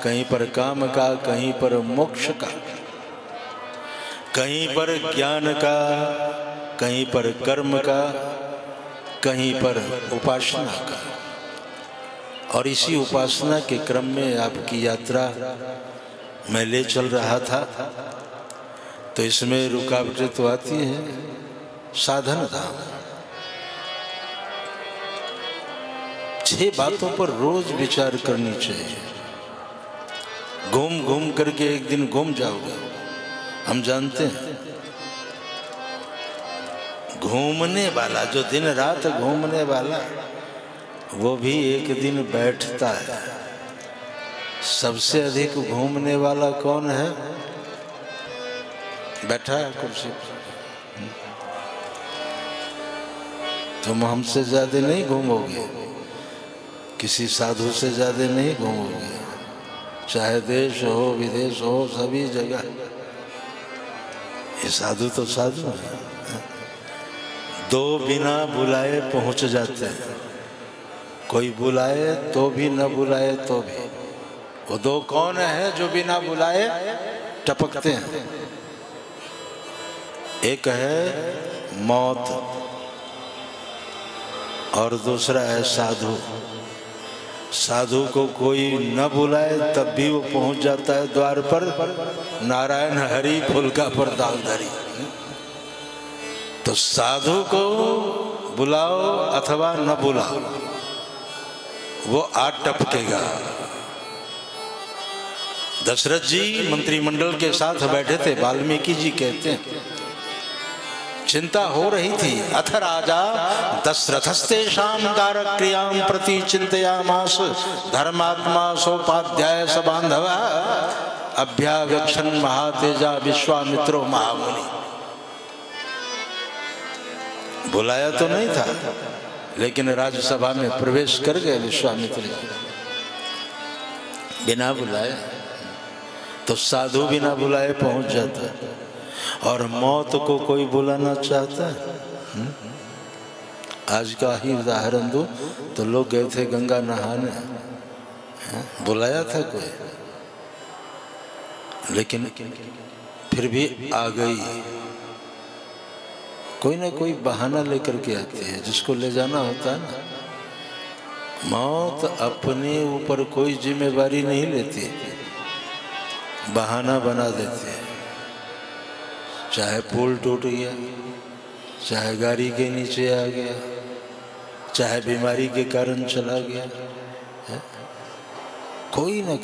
कहीं पर काम का, कहीं पर मोक्ष का, कहीं पर ज्ञान का, कहीं पर कर्म का, कहीं पर उपासना का। और इसी उपासना के क्रम में आपकी यात्रा मैं ले चल रहा था, तो इसमें रुकावटें तो आती है। साधन धाम 6 बातों पर रोज विचार करनी चाहिए। घूम घूम करके एक दिन घूम जाओगे, हम जानते हैं। घूमने वाला, जो दिन रात घूमने वाला, वो भी एक दिन बैठता है। सबसे अधिक घूमने वाला कौन है? बैठा है कुर्सी पर। तुम हमसे ज्यादा नहीं घूमोगे, किसी साधु से ज्यादा नहीं घूमोगे, चाहे देश हो विदेश हो, सभी जगह। ये साधु तो साधु है। 2 बिना बुलाए पहुंच जाते हैं। कोई बुलाए तो भी, न बुलाए तो भी। वो 2 कौन है जो बिना बुलाए टपकते हैं? एक है मौत और दूसरा है साधु। साधु को कोई न बुलाए तब भी वो पहुंच जाता है द्वार पर। नारायण हरि फुलका पर दाल धरी। तो साधु को बुलाओ अथवा न बुलाओ, वो आ टपकेगा। दशरथ जी मंत्रिमंडल के साथ बैठे थे। वाल्मीकि जी कहते हैं चिंता हो रही थी। अथ राजा दशरथस्तेषां कारक्रियां प्रति चिंतयामास, धर्मात्मा सोपाध्याय स बांधवा, अभ्यागच्छन् महातेजा विश्वामित्रो महामुनि। बुलाया तो नहीं था, लेकिन राज्यसभा में प्रवेश कर गए विश्वामित्र जी बिना बुलाए। तो साधु बिना बुलाए पहुंच जाता है। और मौत को कोई बुलाना चाहता है? आज का ही उदाहरण दो तो लोग गए थे गंगा नहाने, बुलाया था कोई? लेकिन फिर भी आ गई। कोई ना कोई बहाना लेकर के आती है जिसको ले जाना होता है ना। मौत अपने ऊपर कोई जिम्मेवारी नहीं लेती, बहाना बना देती है। चाहे पुल टूट गया, चाहे गाड़ी के नीचे आ गया, चाहे बीमारी के कारण चला गया, कोई न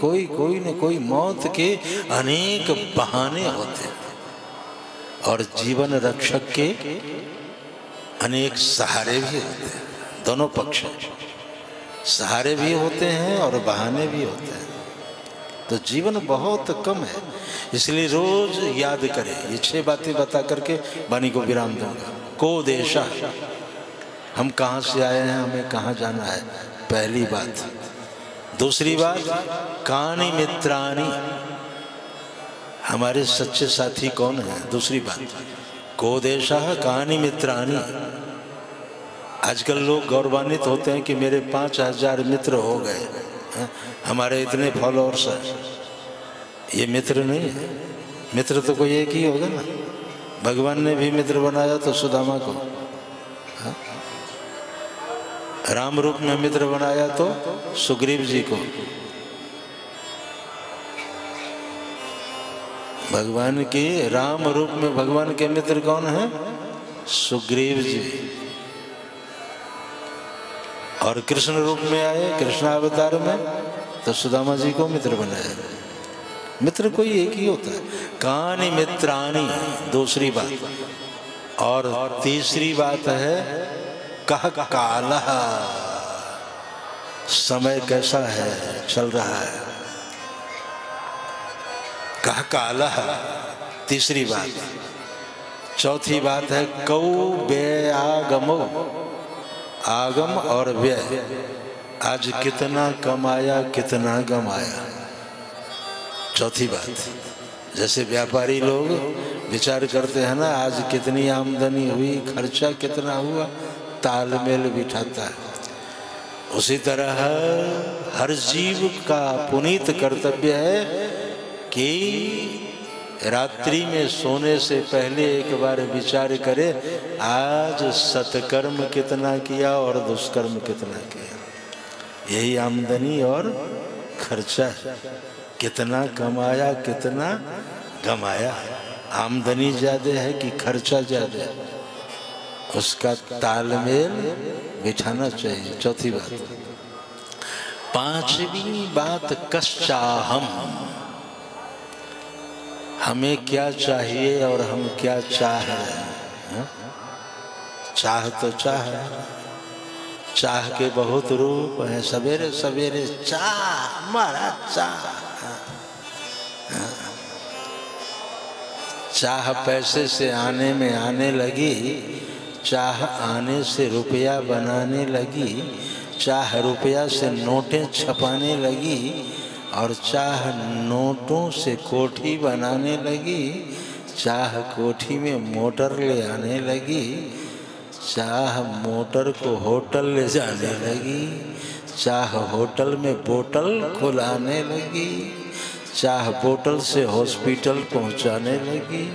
कोई मौत के अनेक बहाने होते हैं। और जीवन रक्षक के अनेक सहारे भी होते हैं। दोनों पक्ष सहारे भी होते हैं और बहाने भी होते हैं। तो जीवन बहुत कम है, इसलिए रोज याद करें। ये 6 बातें बता करके वाणी को विराम दूंगा। को देशा हम कहाँ से आए हैं, हमें कहाँ जाना है, पहली बात। दूसरी बात, कानि मित्राणि, हमारे सच्चे साथी कौन है, दूसरी बात। को देशः कानि मित्राणि। आजकल लोग गौरवान्वित होते हैं कि मेरे 5000 मित्र हो गए, हमारे इतने फॉलोअर्स हैं। ये मित्र नहीं है, मित्र तो कोई एक ही होगा ना। भगवान ने भी मित्र बनाया तो सुदामा को, राम रूप में मित्र बनाया तो सुग्रीव जी को। भगवान के राम रूप में भगवान के मित्र कौन है, सुग्रीव जी। और कृष्ण रूप में आए, कृष्णावतार में, तो सुदामा जी को मित्र बनाया। मित्र कोई एक ही होता है। कानि मित्राणि, दूसरी बात। और तीसरी बात है कह कालः, समय कैसा है, चल रहा है। कह कालः, तीसरी बात। चौथी बात है कौ व्ययागमो, आगम और व्यय। आज कितना कमाया, कितना गमाया, चौथी बात। जैसे व्यापारी लोग विचार करते हैं ना, आज कितनी आमदनी हुई, खर्चा कितना हुआ, तालमेल बिठाता है। उसी तरह हर जीव का पुनीत कर्तव्य है कि रात्रि में सोने से पहले एक बार विचार करे, आज सत्कर्म कितना किया और दुष्कर्म कितना किया। यही आमदनी और खर्चा है। कितना कमाया, कितना गमाया। आमदनी ज्यादा है कि खर्चा ज्यादा है, उसका तालमेल बिठाना चाहिए। चौथी बात। पांचवी बात कश्चाहम, हमें क्या चाहिए और हम क्या चाह रहे हैं। चाह तो चाह, चाह के बहुत रूप हैं। सवेरे सवेरे चाह, हमारा चाह। चाह पैसे से आने में आने लगी, चाह आने से रुपया बनाने लगी, चाह रुपया से नोटें छपाने लगी, और चाह नोटों से कोठी बनाने लगी, चाह कोठी में मोटर ले आने लगी, चाह मोटर को होटल ले जाने लगी, चाह होटल में बोतल खुलाने लगी, चाह बोतल से हॉस्पिटल पहुंचाने लगी,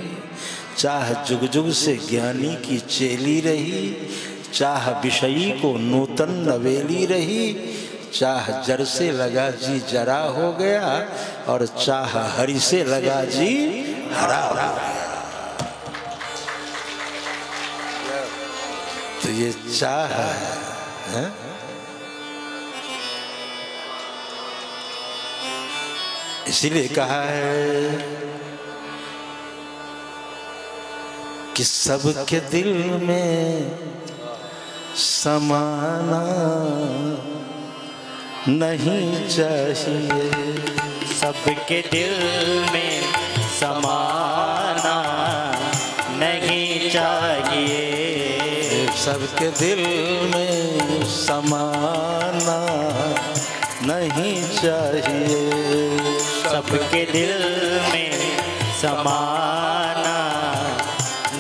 चाह जुग जुग से ज्ञानी की चेली रही, चाह विषयी को नूतन नवेली रही, चाह जर से लगा जी जरा हो गया, और चाह हरि से लगा जी हरा हो गया। तो ये चाह है। इसीलिए कहा है कि सबके दिल में समाना नहीं चाहिए, सबके दिल में समाना नहीं चाहिए, सबके दिल में समाना नहीं चाहिए, सबके दिल में समाना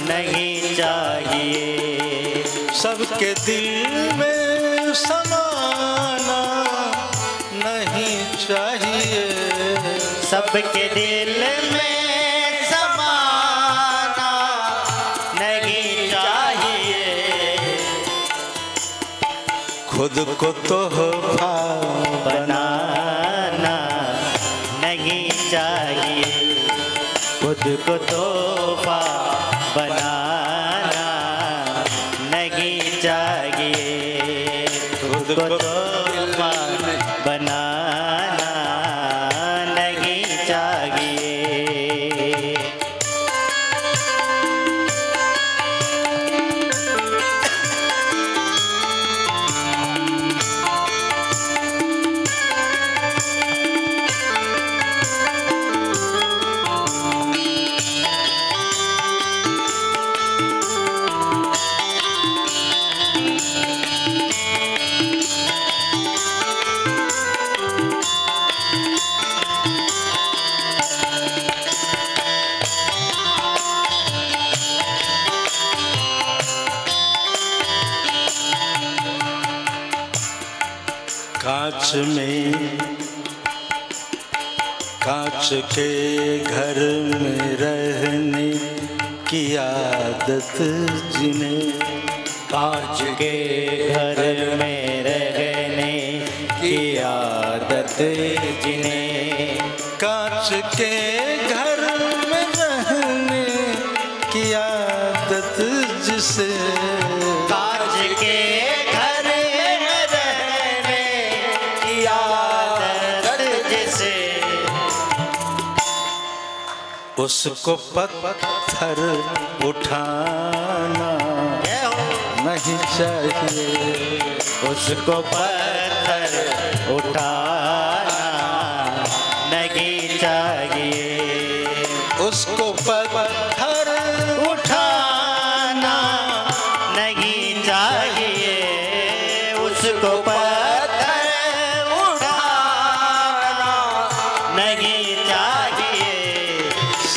नहीं चाहिए, सबके दिल में समाना नहीं चाहिए, सबके दिल में समाना नहीं चाहिए, खुद को तोहफा बनाना नहीं चाहिए, खुद को तोहफा बनाना नहीं चाहिए, खुद को तोहफा बनाना नहीं चाहिए। कांच में कांच के घर में रहने की आदत जिन्हें, कांच के घर में रहने की आदत जिन्हें, कांच के घर में रहने की आदत जिसे, कांच के घर में रहने की आदत जिसे, उसको पत्थर उठाना नहीं चाहिए, उसको पत्थर उठाना नहीं चाहिए, उसको पत्थर उठाना नहीं चाहिए, उसको पत्थर उठाना नहीं चाहिए,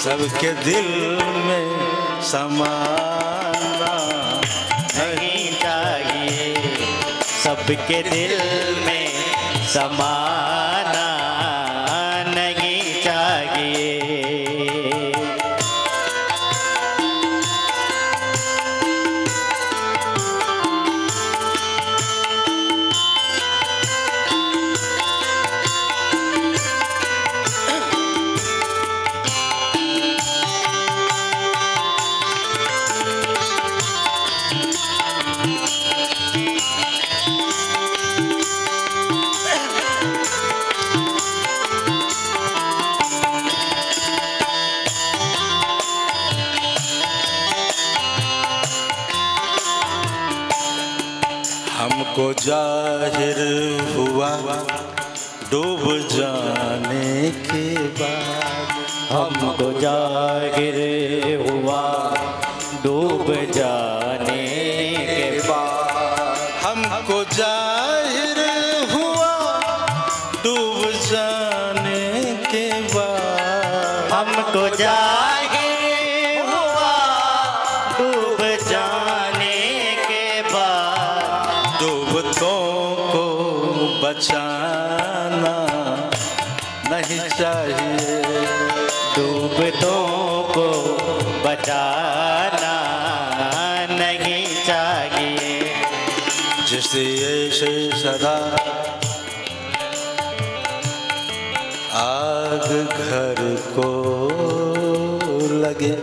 सबके दिल में समाना नहीं चाहिए, सबके दिल में समाना नहीं चाहिए। हमको जाहिर हुआ डूब जाने के बाद, हमको जाहिर हुआ डूब जाने के बाद, हमको जाहिर हुआ डूब जाने के बाद, हमको जाहिर हुआ डूब जाने के बाद, डूबतों को बचाना नहीं चाहिए, डूबतों को बचाना नहीं चाहिए, जिसे ऐसे सदा आग घर को लगे,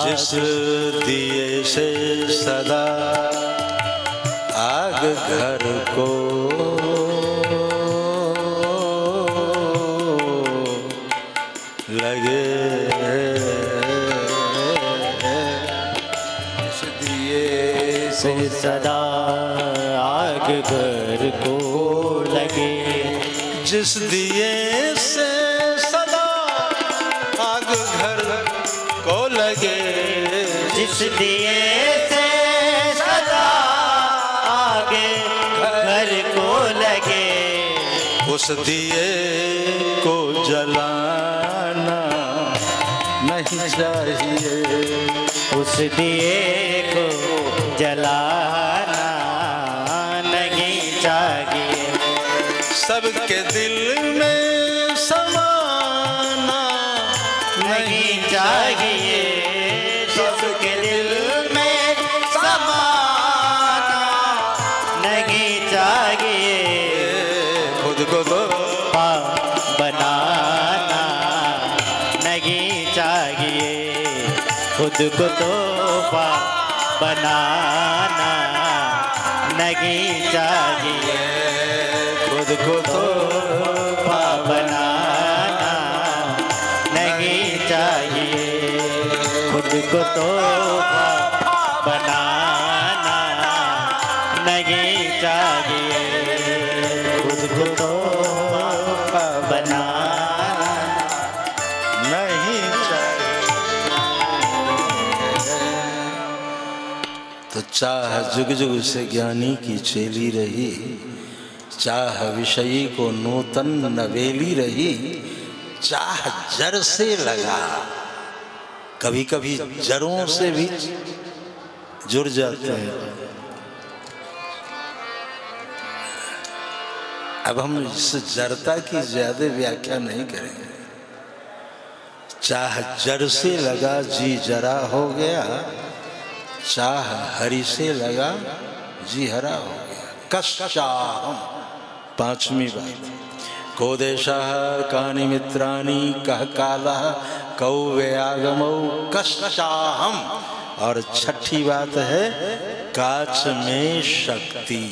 जिस दिए से सदा आग घर को लगे, जिस दिए से सदा आग घर को लगे, जिस दिए से सदा आग घर को लगे, जिस दिए से सदा आग घर को लगे, उस दिए को जलाना नहीं चाहिए, उस दिए को जलाना नहीं चाहिए, सबके दिल में समाना नहीं चाहिए, सबके दिल में समाना नहीं चाहिए, खुद को तो बनाना नहीं चाहिए, खुद को तोहफा बनाना नहीं चाहिए, खुद को तो तोहफा बनाना नहीं चाहिए, खुद को तोहफा बनाना नहीं चाहिए, खुद को तोहफा बनाना नहीं चाहिए। तो चाह जुग जुग से ज्ञानी की चेली रही, चाह विषयी को नूतन नवेली रही, चाह जड़ से लगा, कभी कभी जड़ों से भी जुड़ जाते हैं। अब हम इस जड़ता की ज्यादा व्याख्या नहीं करेंगे। चाह जड़ से लगा जी जरा हो गया, चाह हरि से लगा जी हरा हो गया। कश्चाहम, पांचवी बात। को देशः कानि मित्राणि कह कालः कौ व्यागमौ कश्चाहम। और छठी बात है काच में शक्ति।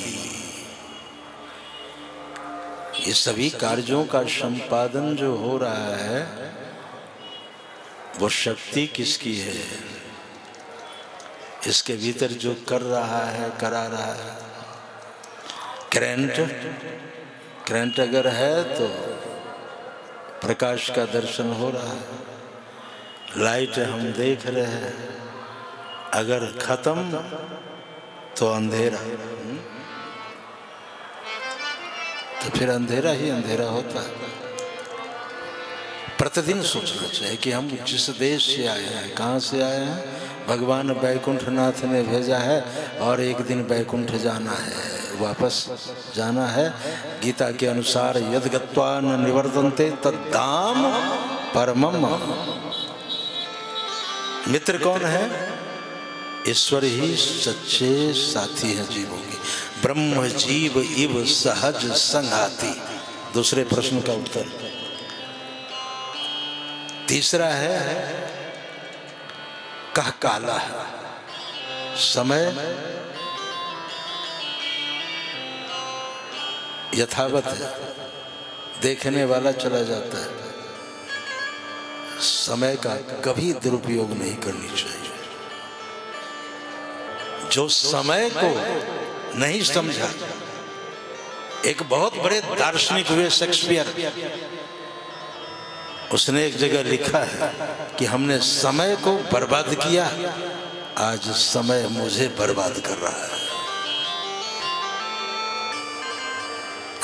ये सभी कार्यों का संपादन जो हो रहा है वो शक्ति किसकी है? इसके भीतर जो कर रहा है, करा रहा है। करंट अगर है तो प्रकाश का दर्शन हो रहा है, लाइट हम देख रहे हैं। अगर खत्म तो अंधेरा, तो फिर अंधेरा ही अंधेरा होता है। प्रतिदिन सोचना चाहिए कि हम जिस देश से आए हैं, कहाँ से आए हैं। भगवान बैकुंठनाथ ने भेजा है और एक दिन बैकुंठ जाना है, वापस जाना है। गीता के अनुसार यद गत्वा न निवर्तन्ते तद्धाम परमम। मित्र कौन है? ईश्वर ही सच्चे साथी हैं जीवों की। ब्रह्म जीव इव सहज संगाति। दूसरे प्रश्न का उत्तर। तीसरा है कह काला। समय यथावत है, देखने वाला चला जाता है। समय का कभी दुरुपयोग नहीं करनी चाहिए। जो समय को नहीं समझा, एक बहुत बड़े दार्शनिक हुए शेक्सपियर, उसने एक जगह लिखा है कि हमने समय को बर्बाद किया, आज समय मुझे बर्बाद कर रहा है।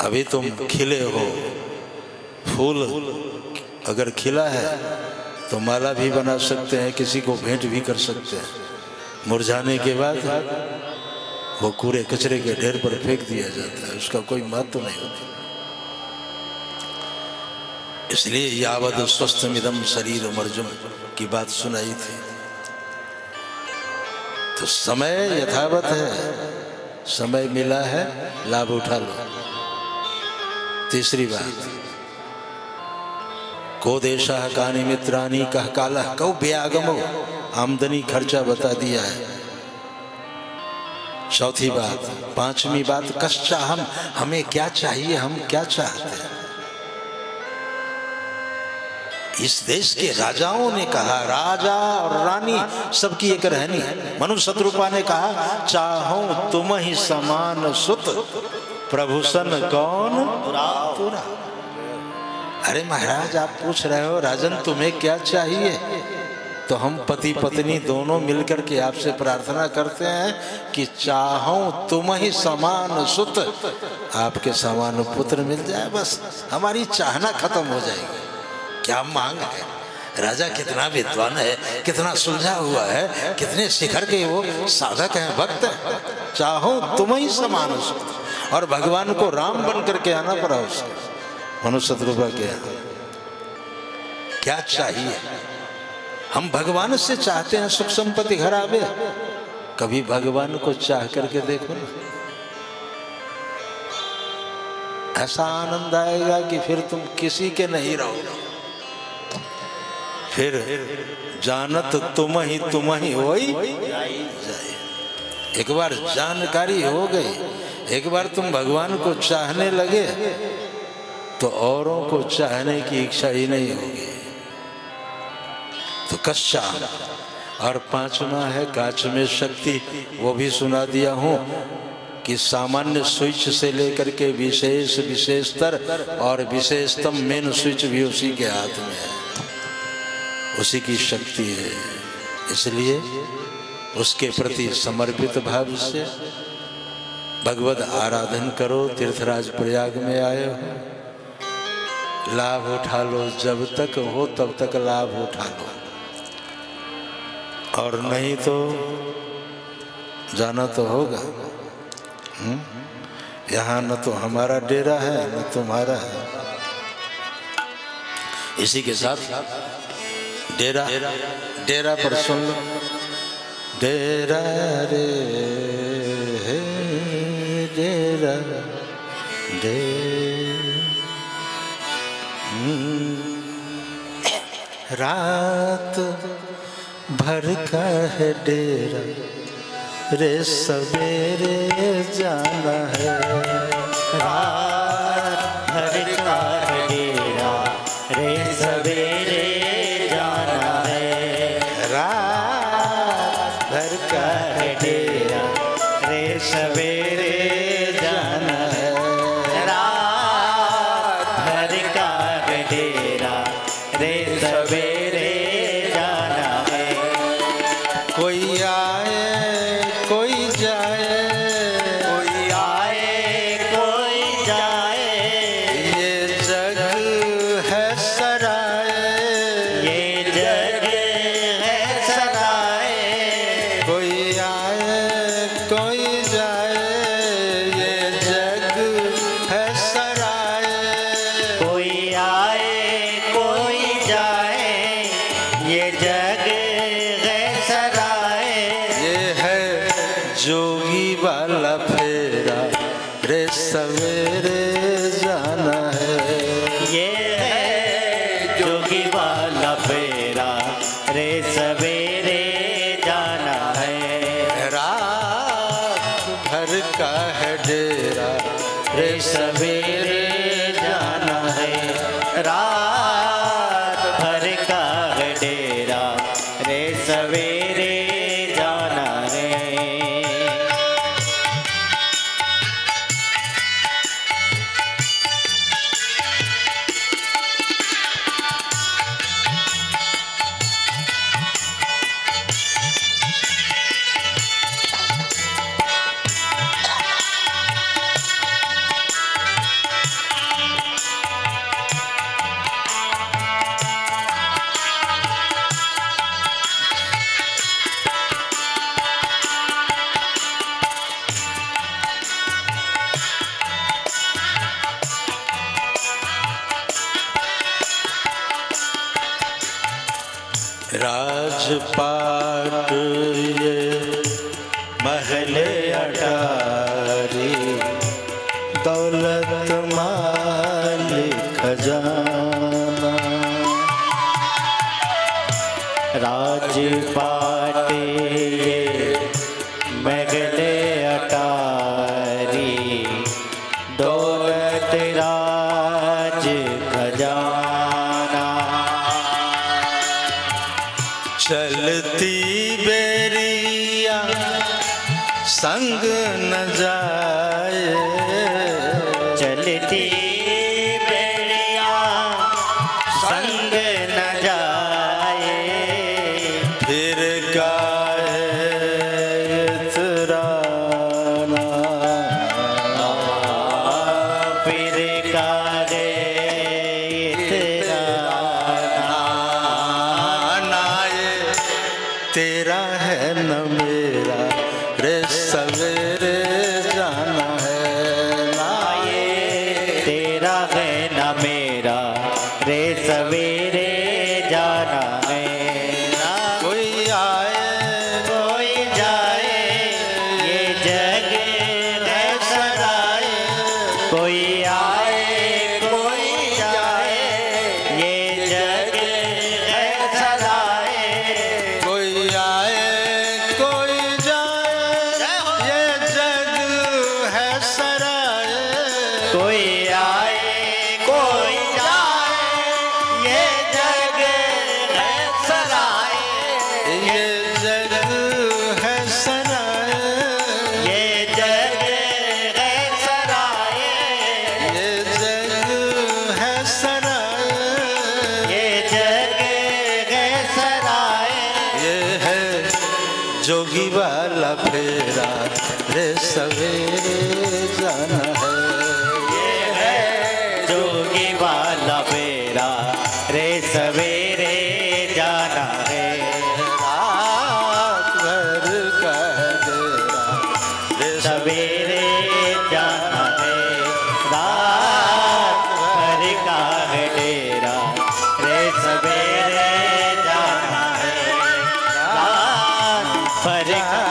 अभी तुम खिले हो, फूल अगर खिला है तो माला भी बना सकते हैं, किसी को भेंट भी कर सकते हैं। मुरझाने के बाद वो कूड़े कचरे के ढेर पर फेंक दिया जाता है, उसका कोई महत्व नहीं होती। इसलिए यावद स्वस्थमिदं शरीर मर्जुम की बात सुनाई थी। तो समय यथावत है, समय मिला है, लाभ उठा लो। तीसरी बात, को देशः कानि मित्राणि कह कालः कौ व्यागमौ। आमदनी खर्चा बता दिया है। चौथी बात। पांचवी बात कश्चाहम, हमें क्या चाहिए, हम क्या चाहते हैं। इस देश के राजाओं ने कहा, राजा और रानी सबकी एक रहनी है। मनु शत्रुपा ने कहा, चाहो तुम ही समान सुत, प्रभु सन कौन तुरा। अरे महाराज, आप पूछ रहे हो राजन तुम्हें क्या चाहिए, तो हम पति पत्नी दोनों मिलकर के आपसे प्रार्थना करते हैं कि चाहो तुम ही समान सुत, आपके समान पुत्र मिल जाए, बस हमारी चाहना खत्म हो जाएगी। क्या मांग है। राजा कितना विद्वान है, कितना सुलझा हुआ है, कितने शिखर के वो साधक हैं, भक्त हैं। चाहो तुम ही समान सुत। और भगवान को राम बन करके आना पड़ा उसको, मनु शत्रुपा के यहाँ। क्या चाहिए? हम भगवान से चाहते हैं सुख संपत्ति घर आवे। कभी भगवान को चाह करके देखो ना, ऐसा आनंद आएगा कि फिर तुम किसी के नहीं रहो। फिर जानत तुम ही होई जाए। एक बार जानकारी हो गई, एक बार तुम भगवान को चाहने लगे तो औरों को चाहने की इच्छा ही नहीं होगी। तो कश्चा। और पांचवा है काच में शक्ति। वो भी सुना दिया हूं कि सामान्य स्विच से लेकर के विशेष विशेषतर और विशेषतम मेन स्विच भी उसी के हाथ में है, उसी की शक्ति है। इसलिए उसके प्रति समर्पित भाव से भगवद आराधन करो। तीर्थराज प्रयाग में आए हो, लाभ उठा लो, जब तक हो तब तक लाभ उठा लो, और नहीं तो जाना तो होगा। यहाँ न तो हमारा डेरा है न तुम्हारा है। इसी के साथ डेरा डेरा पर सुन लो। डेरा रे डेरा डे रात भर का है डेरा रे सवेरे जाना है। रात भर का है डेरा रे सवेरे जाना है। रात भर का है डेरा रे सवेरे जाना है। रात भर का है डेरा रे सवेरे जाना है। कोई आए कोई जाए, कोई आए कोई जाए, ये जग है सराय, ये जग है सराय। कोई आए कोई जाए, ये जग है सराय। कोई आए कोई जाए, ये जग है सराय। ये है जोगी वाला फेरा रे सवेरे जाना है। ये है जोगी वाला फेरा रे सवेरे जाना है। रात भर का है डेरा रे सवेरे जाना है। रात भर का है डेरा रे सवेरे जाना है। राजपाट ये महले अटारी, दौलत माल खजाना। राजपाट ये महले अटारी, दौलत राज खजाना। चलती बेरिया संग न जाए, चलती बेड़िया संग न जाए। फिर गाए इतराना, फिर कागे इतराना। नाये तेरा है न मेरा रे सवेरे जाना है। नाये तेरा है न मेरा रे सवेरे जाना है। कोई आए कोई जाए, ये जग है सराय। कोई आए कोई जाए, ये जग है सराय। कोई आए कोई जाए, ये जग है सराय। कोई आए कोई जाए, ये जग है सराय। ये जग है सराय, ये जग है सराय। ये जग है सराय। ये जग है सराय। ये है जोगी वाला फेरा रे सवेरे जाना है। ये है जोगी वाला फेरा रे सवेरे जाना है। रात भर का है डेरा सवेरे जाना है, रात भर का है डेरा रे सवेरे जाना है, रात भर का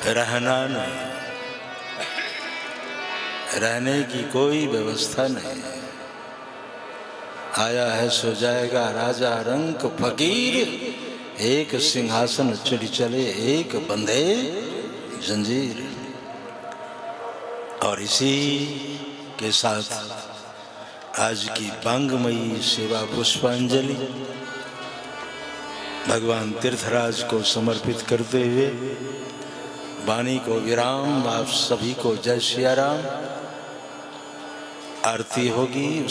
रहना नहीं, रहने की कोई व्यवस्था नहीं। आया है सो जाएगा राजा रंक फकीर, एक सिंहासन चढ़ चले एक बंधे जंजीर। और इसी के साथ आज की बांगमयी सेवा पुष्पांजलि भगवान तीर्थराज को समर्पित करते हुए वाणी को विराम। आप सभी को जय सिया राम। आरती होगी।